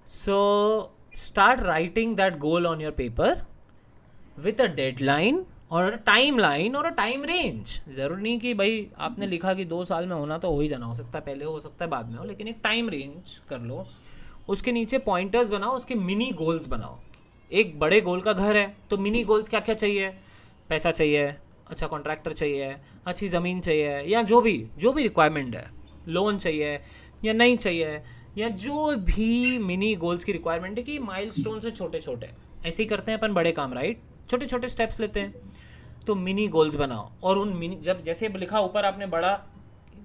So start writing that goal on your paper with a deadline और टाइम लाइन और टाइम रेंज. ज़रूर नहीं कि भाई आपने लिखा कि 2 साल में होना तो हो ही जाना, हो सकता है पहले हो सकता है बाद में हो, लेकिन एक टाइम रेंज कर लो. उसके नीचे पॉइंटर्स बनाओ, उसके मिनी गोल्स बनाओ. एक बड़े गोल का घर है तो मिनी गोल्स क्या क्या चाहिए? पैसा चाहिए, अच्छा कॉन्ट्रैक्टर चाहिए, अच्छी ज़मीन चाहिए, या जो भी रिक्वायरमेंट है, लोन चाहिए या नहीं चाहिए, या जो भी मिनी गोल्स की रिक्वायरमेंट है कि माइलस्टोन से छोटे छोटे. ऐसे ही करते हैं अपन बड़े काम, राइट? छोटे छोटे स्टेप्स लेते हैं. तो मिनी गोल्स बनाओ और उन मिनी, जब जैसे लिखा ऊपर आपने बड़ा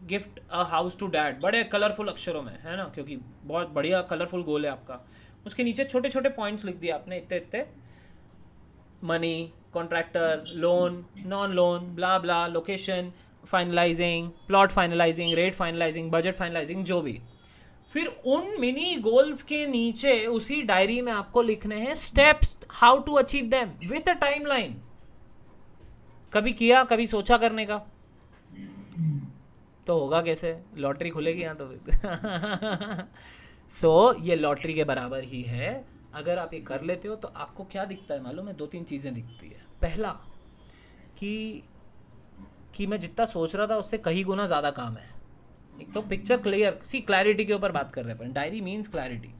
gift a house to dad, बड़े कलरफुल अक्षरों में है ना, क्योंकि बहुत बढ़िया कलरफुल गोल है आपका। उसके नीचे छोटे छोटे पॉइंट्स लिख दिए आपने, इतने इतने, money, contractor, loan, non loan, blah blah, location finalising, plot finalising, rate finalising, budget finalising, जो भी। फिर उन मिनी गोल्स के नीचे उसी डायरी में आपको लिखने हैं steps how to achieve them with a timeline. कभी किया, कभी सोचा करने का, तो होगा कैसे, लॉटरी खुलेगी यहाँ तो। सो ये लॉटरी के बराबर ही है। अगर आप ये कर लेते हो तो आपको क्या दिखता है मालूम है, 2-3 चीज़ें दिखती है। पहला कि मैं जितना सोच रहा था उससे कई गुना ज़्यादा काम है। एक तो पिक्चर क्लियर, सी क्लैरिटी के ऊपर बात कर रहे हैं, डायरी मीन्स क्लैरिटी।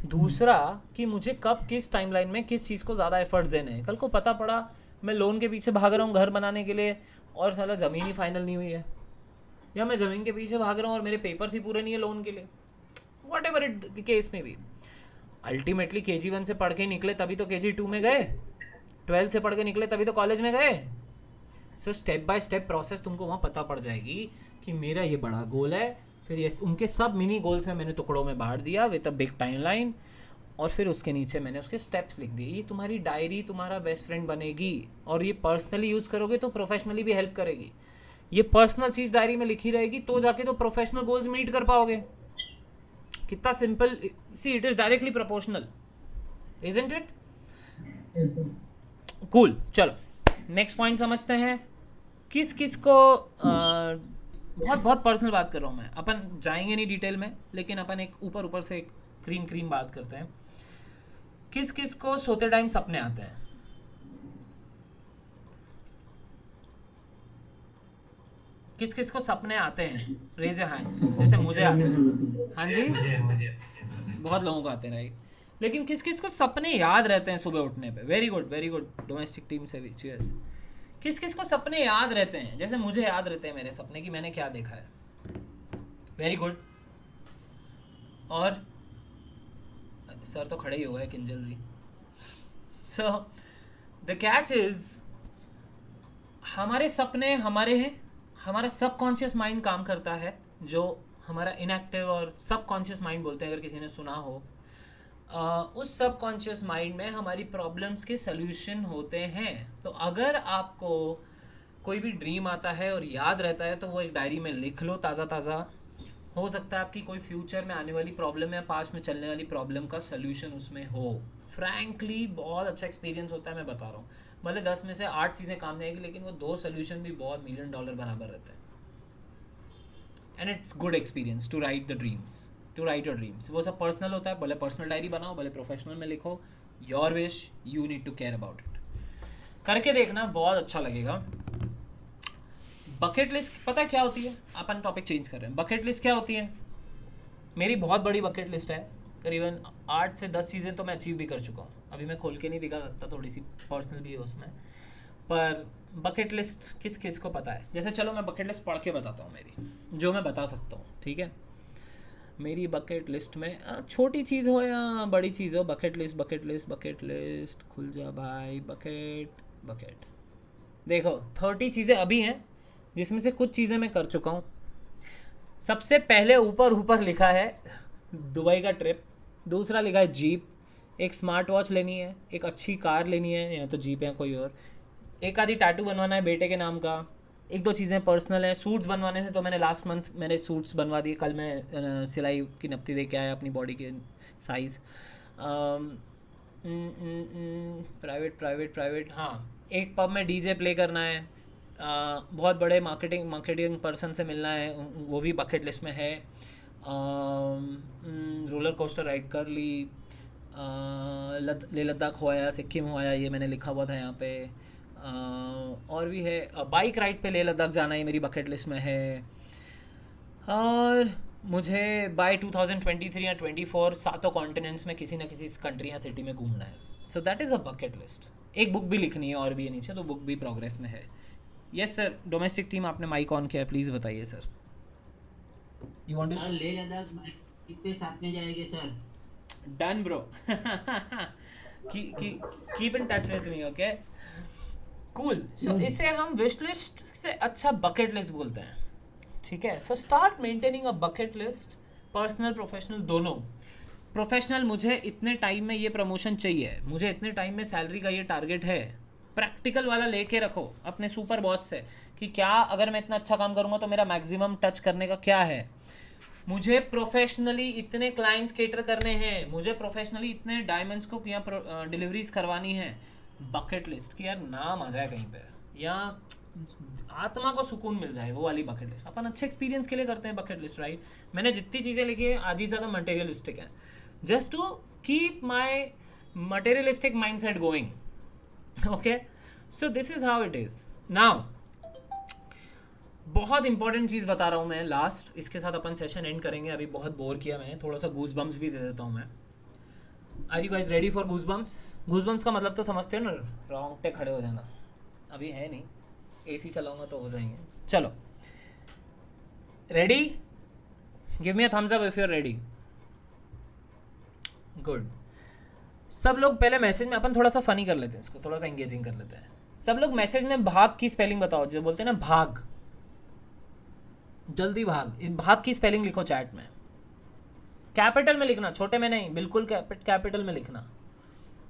दूसरा कि मुझे कब किस टाइमलाइन में किस चीज़ को ज़्यादा एफर्ट्स देने हैं। कल को पता पड़ा मैं लोन के पीछे भाग रहा हूँ घर बनाने के लिए और साला ज़मीन ही फाइनल नहीं हुई है, या मैं ज़मीन के पीछे भाग रहा हूँ और मेरे पेपर्स ही पूरे नहीं है लोन के लिए, वॉट एवर इट केस में भी। अल्टीमेटली KG1 से पढ़ के निकले तभी तो KG2 में गए, 12 से पढ़ के निकले तभी तो कॉलेज में गए। So step by step process तुमको वहाँ पता पड़ जाएगी कि मेरा ये बड़ा गोल है, फिर ये उनके सब मिनी गोल्स में मैंने टुकड़ों में बांट दिया विद अ बिग टाइमलाइन, और फिर उसके नीचे मैंने उसके स्टेप्स लिख दिए। ये तुम्हारी डायरी तुम्हारा बेस्ट फ्रेंड बनेगी, और ये पर्सनली यूज़ करोगे तो प्रोफेशनली भी हेल्प करेगी। ये पर्सनल चीज़ डायरी में लिखी रहेगी तो जाके तो प्रोफेशनल गोल्स मीट कर पाओगे। कितना simple, see it is directly proportional, isn't it? Yes sir. Cool. चलो नेक्स्ट पॉइंट समझते हैं। किस किस को बहुत बहुत पर्सनल बात कर रहा हूँ मैं, अपन जाएंगे नहीं डिटेल में, लेकिन अपन एक ऊपर से एक क्रीम बात करते हैं। किस किस को सोते टाइम सपने आते हैं? किस किस को सपने आते हैं? Raise your hand. जैसे मुझे आते हैं। हाँ जी, मुझे बहुत लोगों को आते हैं राइट। लेकिन किस किस को सपने याद रहते हैं सुबह उठने पे? वेरी गुड डोमेस्टिक टीम से भी चीयर्स। किस किस को सपने याद रहते हैं? जैसे मुझे याद रहते हैं मेरे सपने कि मैंने क्या देखा है। Very good. और सर तो खड़े ही हो गए किंजल जी। सो द कैच इज, हमारे सपने हमारे हैं, हमारा सबकॉन्शियस माइंड काम करता है, जो हमारा इनएक्टिव और सबकॉन्शियस माइंड बोलते हैं अगर किसी ने सुना हो। उस सबकॉन्शियस माइंड में हमारी प्रॉब्लम्स के सल्यूशन होते हैं। तो अगर आपको कोई भी ड्रीम आता है और याद रहता है तो वो एक डायरी में लिख लो ताज़ा। हो सकता है आपकी कोई फ्यूचर में आने वाली प्रॉब्लम या पास्ट में चलने वाली प्रॉब्लम का सल्यूशन उसमें हो। फ्रैंकली बहुत अच्छा एक्सपीरियंस होता है, मैं बता रहा हूँ। भले 10 में से 8 चीज़ें काम नहीं आएगी, लेकिन वो 2 सल्यूशन भी बहुत $1 मिलियन बराबर रहते हैं। And it's good experience to write the dreams, to write your dreams. वो सब पर्सनल होता है, भले पर्सनल डायरी बनाओ, भले प्रोफेशनल में लिखो, your wish, you need to care about it. करके देखना, बहुत अच्छा लगेगा। बकेट लिस्ट पता है क्या होती है? अपन टॉपिक चेंज कर रहे हैं। बकेट लिस्ट क्या होती है? मेरी बहुत बड़ी बकेट लिस्ट है, करीबन 8 से 10 चीज़ें तो मैं अचीव भी कर चुका हूँ। अभी मैं खोल के नहीं दिखा सकता, थोड़ी सी पर्सनल भी है उसमें, पर बकेट लिस्ट किस किस को पता है? जैसे चलो मैं बकेट लिस्ट पढ़ के बताता हूँ मेरी, जो मैं बता सकता हूँ, ठीक है? मेरी बकेट लिस्ट में छोटी चीज़ हो या बड़ी चीज़ हो, बकेट लिस्ट खुल जा भाई। बकेट देखो 30 चीज़ें अभी हैं, जिसमें से कुछ चीज़ें मैं कर चुका हूँ। सबसे पहले ऊपर लिखा है दुबई का ट्रिप, दूसरा लिखा है जीप, एक स्मार्ट वॉच लेनी है, एक अच्छी कार लेनी है, या तो जीप या कोई और, एक आधी टैटू बनवाना है बेटे के नाम का, 1-2 चीज़ें पर्सनल है, सूट्स बनवाने थे तो मैंने लास्ट मंथ मैंने सूट्स बनवा दिए। कल मैं सिलाई की नप्ती दे के आया अपनी बॉडी के साइज़। प्राइवेट हाँ, एक पब में DJ प्ले करना है, बहुत बड़े मार्केटिंग पर्सन से मिलना है, वो भी बकेट लिस्ट में है। रोलर कोस्टर राइड कर ली, लेह लद्दाख हो आया, सिक्किम हो आया, ये मैंने लिखा हुआ था यहाँ पे। और भी है, बाइक राइड पे लेह लद्दाख जाना, ये मेरी बकेट लिस्ट में है। और मुझे बाय 2023 या 24 7 कॉन्टिनेंट्स में किसी न किसी कंट्री या सिटी में घूमना है। So that is a bucket list. एक बुक भी लिखनी है और भी है नीचे, तो बुक भी प्रोग्रेस में है। यस सर, डोमेस्टिक टीम आपने माइक ऑन किया, प्लीज़ बताइए sir. You want sir Leh Ladakh कितने साथ में जाएंगे सर? Done bro. Keep in touch with me, okay? Cool. So इसे हम विश लिस्ट से अच्छा बकेट लिस्ट बोलते हैं। ठीक है. So start maintaining a bucket list, personal professional दोनों. प्रोफेशनल, मुझे इतने टाइम में ये प्रमोशन चाहिए, मुझे इतने टाइम में सैलरी का ये टारगेट है. प्रैक्टिकल वाला लेके रखो अपने सुपर बॉस से कि क्या अगर मैं इतना अच्छा काम करूँगा तो मेरा मैक्सिमम टच करने का क्या है. मुझे प्रोफेशनली इतने क्लाइंट्स केटर करने हैं, मुझे प्रोफेशनली इतने डायमंड्स को यहाँ डिलीवरीज करवानी है. बकेट लिस्ट कि यार नाम आ जाए कहीं पे, या आत्मा को सुकून मिल जाए, वो वाली बकेट लिस्ट. अपन अच्छे एक्सपीरियंस के लिए करते हैं बकेट लिस्ट, राइट. मैंने जितनी चीज़ें लिखी है आधी ज़्यादा मटेरियलिस्टिक है, just to keep my materialistic mind set going. Okay, so this is how it is. Now बहुत इंपॉर्टेंट चीज़ बता रहा हूँ मैं लास्ट, इसके साथ अपन सेशन एंड करेंगे. अभी बहुत बोर किया मैंने, थोड़ा सा गूज बम्स भी दे देता हूँ मैं. Are you guys ready for goose bumps? Goose bumps का मतलब तो समझते हो ना, रोंगटे खड़े हो जाना. अभी है नहीं, एसी चलाऊंगा तो हो जाएंगे. चलो, ready? Give me a thumbs up if you are ready. Good. सब लोग पहले मैसेज में, अपन थोड़ा सा फनी कर लेते हैं इसको, थोड़ा सा एंगेजिंग कर लेते हैं. सब लोग मैसेज में भाग की स्पेलिंग बताओ, जो बोलते हैं ना भाग, जल्दी भाग. भाग की स्पेलिंग लिखो चैट में. कैपिटल में लिखना, छोटे में नहीं, बिल्कुल कैपिटल में लिखना.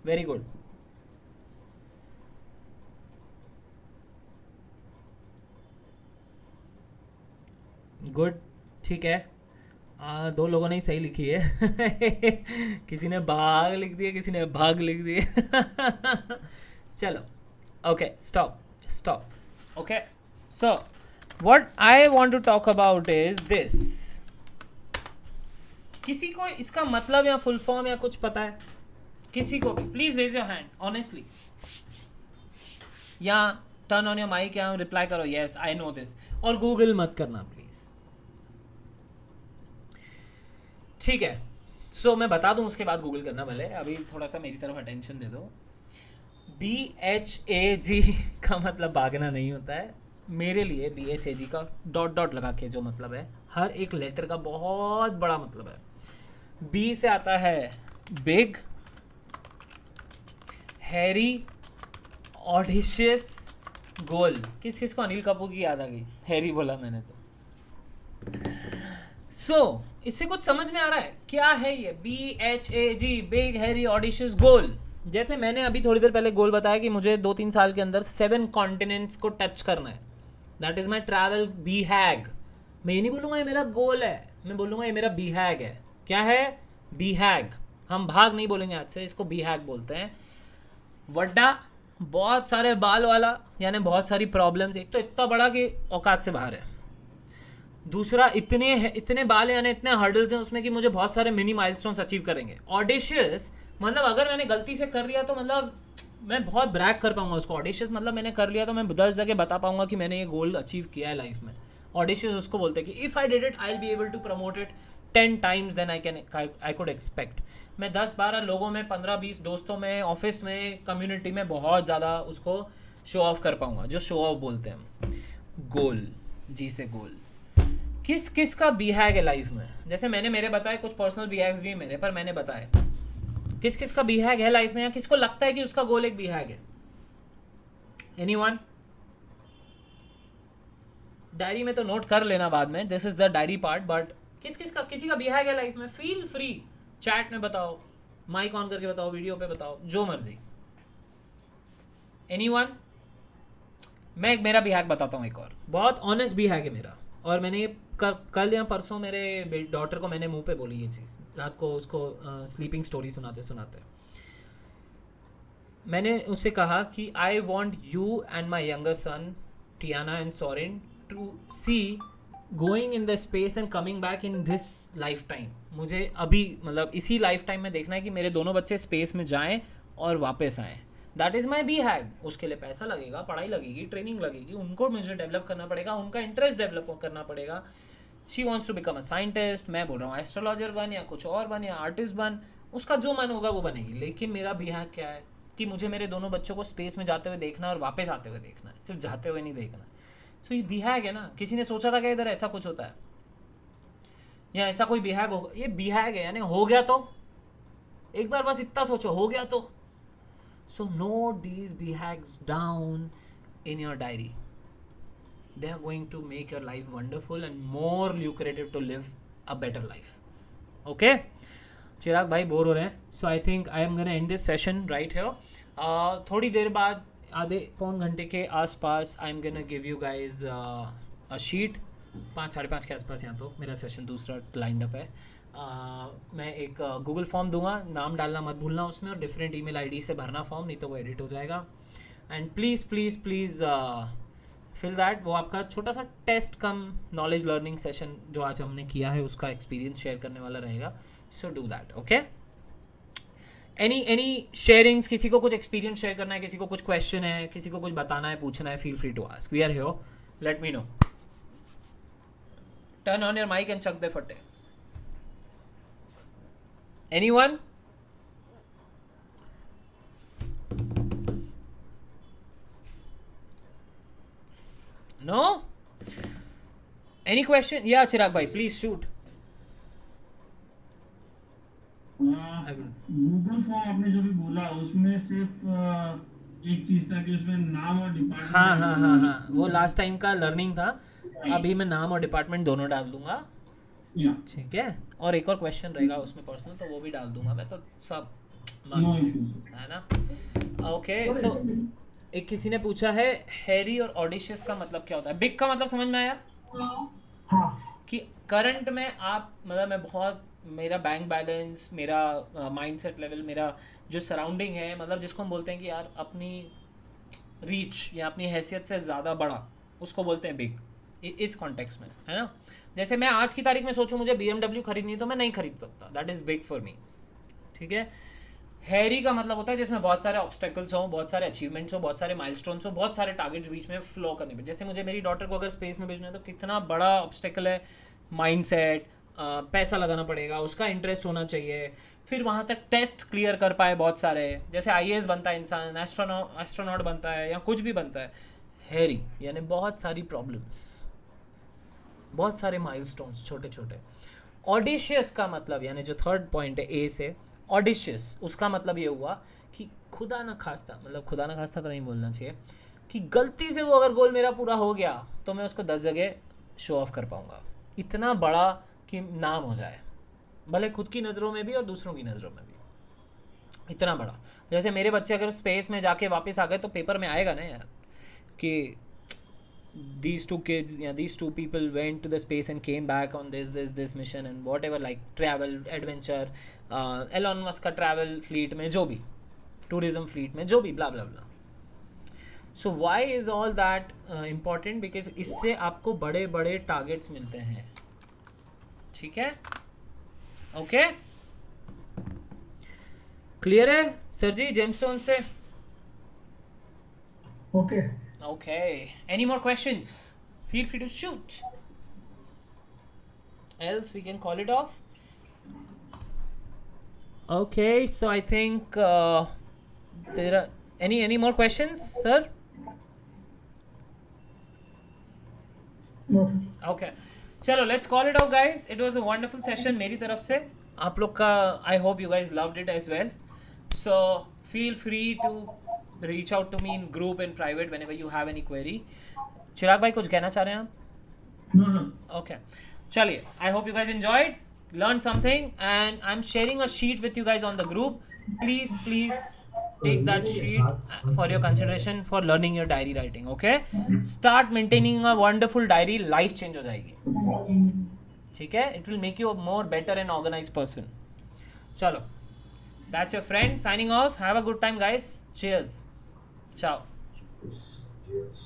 Very good. गुड, ठीक है. दो लोगों ने ही सही लिखी है. किसी ने भाग लिख दिया, किसी ने भाग लिख दिया. चलो, okay, stop. Okay, so what I want to talk about is this. किसी को इसका मतलब या फुल फॉर्म या कुछ पता है? किसी को भी please raise your hand honestly, या टर्न ऑन योर माइक या रिप्लाई करो यस आई नो दिस, और गूगल मत करना प्लीज. ठीक है, सो मैं बता दूं, उसके बाद गूगल करना भले. अभी थोड़ा सा मेरी तरफ अटेंशन दे दो. BHAG का मतलब भागना नहीं होता है. मेरे लिए BHAG का डॉट लगा के जो मतलब है, हर एक लेटर का बहुत बड़ा मतलब है. B से आता है बिग, हैरी, ऑडिशियस, गोल. किस किस को अनिल कपूर की याद आ गई? हैरी बोला मैंने तो. सो इससे कुछ समझ में आ रहा है क्या है ये BHAG, बिग, हैरी, ऑडिशियस, गोल. जैसे मैंने अभी थोड़ी देर पहले गोल बताया कि मुझे 2-3 साल के अंदर 7 कॉन्टिनेंट्स को टच करना है. That is my travel BHAG. मैं ये नहीं बोलूँगा ये मेरा गोल है, मैं बोलूँगा ये मेरा BHAG है. क्या है? BHAG. हम भाग नहीं बोलेंगे आज से, इसको BHAG बोलते हैं. वड्डा, बहुत सारे बाल वाला, यानी बहुत सारी प्रॉब्लम्स. एक तो इतना बड़ा कि औकात से बाहर है. दूसरा, इतने बाल यानी इतने हर्डल्स हैं उसमें कि मुझे बहुत सारे मिनी माइलस्टोन्स अचीव करेंगे. ऑडिशियस मतलब अगर मैंने गलती से कर लिया तो मतलब मैं बहुत ब्रैग कर पाऊंगा उसको. ऑडिशियस मतलब मैंने कर लिया तो मैं 10 जगह बता पाऊंगा कि मैंने ये गोल अचीव किया है लाइफ में. ऑडिशियस उसको बोलते हैं कि if I did it I will be able to promote it 10 times then I could expect. मैं 10-12 लोगों में, 15-20 दोस्तों में, ऑफिस में, कम्युनिटी में बहुत ज़्यादा उसको शो ऑफ कर पाऊंगा, जो शो ऑफ बोलते हैं. गोल, जी से गोल. किस किस का BHAG है लाइफ में? जैसे मैंने मेरे बताए, कुछ पर्सनल BHAGs भी हैं मेरे, पर मैंने बताए किस किस का BHAG है लाइफ में, या किसको लगता है कि उसका गोल एक BHAG है? एनीवन? डायरी में तो नोट कर लेना बाद में, this is the diary part. But किसी का BHAG है लाइफ में? फील फ्री, चैट में बताओ, माइक ऑन करके बताओ, वीडियो पे बताओ, जो मर्जी. एनीवन? मैं एक मेरा BHAG बताता हूँ, एक और बहुत ऑनेस्ट BHAG है मेरा. और मैंने ये कल या परसों मेरे डॉटर को मैंने मुंह पे बोली ये चीज़, रात को उसको स्लीपिंग स्टोरी सुनाते सुनाते. मैंने उससे कहा कि I want you and my younger son Tiana and Soren to see going in the space and coming back in this lifetime. मुझे अभी मतलब इसी लाइफ टाइम में देखना है कि मेरे दोनों बच्चे स्पेस में जाएं और वापस आएँ. That is my BHAG. उसके लिए पैसा लगेगा, पढ़ाई लगेगी, ट्रेनिंग लगेगी, उनको मुझे डेवलप करना पड़ेगा, उनका इंटरेस्ट डेवलप करना पड़ेगा. She wants to become a scientist, मैं बोल रहा हूँ एस्ट्रोलॉजर बन, या कुछ और बन, या आर्टिस्ट बन. उसका जो मन होगा वो बनेगी. लेकिन मेरा BHAG क्या है कि मुझे मेरे दोनों बच्चों को स्पेस में जाते हुए देखना है और वापस आते हुए देखना है, सिर्फ जाते हुए नहीं देखना है. सो ये BHAG है ना. किसी ने सोचा था कि इधर ऐसा कुछ होता है, या ऐसा कोई BHAG होगा? ये BHAG है, यानी हो गया तो एक बार बस इतना सोचो, हो गया तो. So note these BHAGs down in your diary. they are going to make your life wonderful and more lucrative to live a better life. Okay, चिराग भाई बोर हो रहे हैं, so I think I am gonna end this session right here. थोड़ी देर बाद आधे पौन घंटे के आसपास I am gonna give you guys a sheet. 5-5:30 के आसपास यहाँ तो मेरा सेशन दूसरा लाइंड अप है. मैं एक गूगल फॉर्म दूंगा, नाम डालना मत भूलना उसमें, और डिफरेंट ईमेल आईडी से भरना फॉर्म, नहीं तो वो एडिट हो जाएगा. And please please please fill that. वो आपका छोटा सा test cum knowledge learning session जो आज हमने किया है उसका एक्सपीरियंस शेयर करने वाला रहेगा. So do that. Okay, any sharings, किसी को कुछ एक्सपीरियंस शेयर करना है, किसी को कुछ क्वेश्चन है, किसी को कुछ बताना है, पूछना है, feel free to ask. We are here, let me know. Turn on your mic and चक दे फटे. Anyone? No? Any question? Yeah, Chirag bhai, please shoot. Google form आपने जो भी बोला उसमें सिर्फ एक चीज था कि उसमें नाम और डिपार्टमेंट. हाँ, वो लास्ट टाइम का लर्निंग था. अभी मैं नाम और डिपार्टमेंट दोनों डाल दूंगा. ठीक है, और एक और क्वेश्चन रहेगा उसमें पर्सनल, तो वो भी डाल दूंगा मैं. तो सब मस्त है ना. ओके, सो एक किसी ने पूछा है हैरी और ऑडिशियस का मतलब क्या होता है. बिग का मतलब समझ में आया हाँ. कि करंट में आप, मतलब मैं बहुत, मेरा बैंक बैलेंस, मेरा माइंडसेट लेवल, मेरा जो सराउंडिंग है, मतलब जिसको हम बोलते हैं कि यार अपनी रीच या अपनी हैसियत से ज़्यादा बड़ा, उसको बोलते हैं बिग. इस कॉन्टेक्स्ट में है ना. जैसे मैं आज की तारीख में सोचूं मुझे BMW खरीदनी, तो मैं नहीं खरीद सकता. That is big for me. ठीक है. हैरी का मतलब होता है जिसमें बहुत सारे ऑब्स्टेकल्स हों, बहुत सारे अचीवमेंट्स हों, बहुत सारे माइलस्टोन्स हों, बहुत सारे टारगेट्स बीच में फ्लो करने पे. जैसे मुझे मेरी डॉटर को अगर स्पेस में भेजना है तो कितना बड़ा ऑब्स्टेकल है. माइंडसेट, पैसा लगाना पड़ेगा, उसका इंटरेस्ट होना चाहिए, फिर वहाँ तक टेस्ट क्लियर कर पाए बहुत सारे. जैसे IAS बनता है इंसान, एस्ट्रोनॉट बनता है, या कुछ भी बनता है. हैरी यानी बहुत सारी प्रॉब्लम्स, बहुत सारे माइलस्टोन्स छोटे छोटे. ऑडिशियस का मतलब, यानी जो थर्ड पॉइंट है ए से, ऑडिशियस, उसका मतलब ये हुआ कि खुदा न खास्ता, मतलब खुदा न खास्ता तो नहीं बोलना चाहिए, कि गलती से वो अगर गोल मेरा पूरा हो गया तो मैं उसको 10 जगह शो ऑफ कर पाऊँगा. इतना बड़ा कि नाम हो जाए, भले खुद की नज़रों में भी और दूसरों की नज़रों में भी. इतना बड़ा. जैसे मेरे बच्चे अगर स्पेस में जाके वापस आ गए तो पेपर में आएगा ना यार कि these two kids, yeah, these two people went to the space and came back on this mission and whatever, like travel, adventure, Elon Musk का travel fleet में जो भी, tourism fleet में जो भी, blah blah blah. So why is all that important? Because इससे आपको बड़े बड़े targets मिलते हैं. ठीक है, ओके, क्लियर है सर जी जेमस्टोन से? Okay. Okay. Any more questions? Feel free to shoot. Else we can call it off. Okay, so I think there are any more questions, sir? No. Okay. चलो, let's call it out, guys. It was a wonderful session मेरी तरफ से. आप लोग का, I hope you guys loved it as well. So feel free to reach out to me in group and private whenever you have any query. चिराग भाई कुछ कहना चाह रहे हैं आप? No, no. Okay. चलिए, I hope you guys enjoyed, learned something, and I'm sharing a sheet with you guys on the group. Please take that sheet for your consideration for learning your diary writing. Okay? Start maintaining a wonderful diary. Life change हो जाएगी. ठीक है? It will make you a more better and organized person. चलो. That's your friend signing off. Have a good time, guys. Cheers. Ciao. Cheers.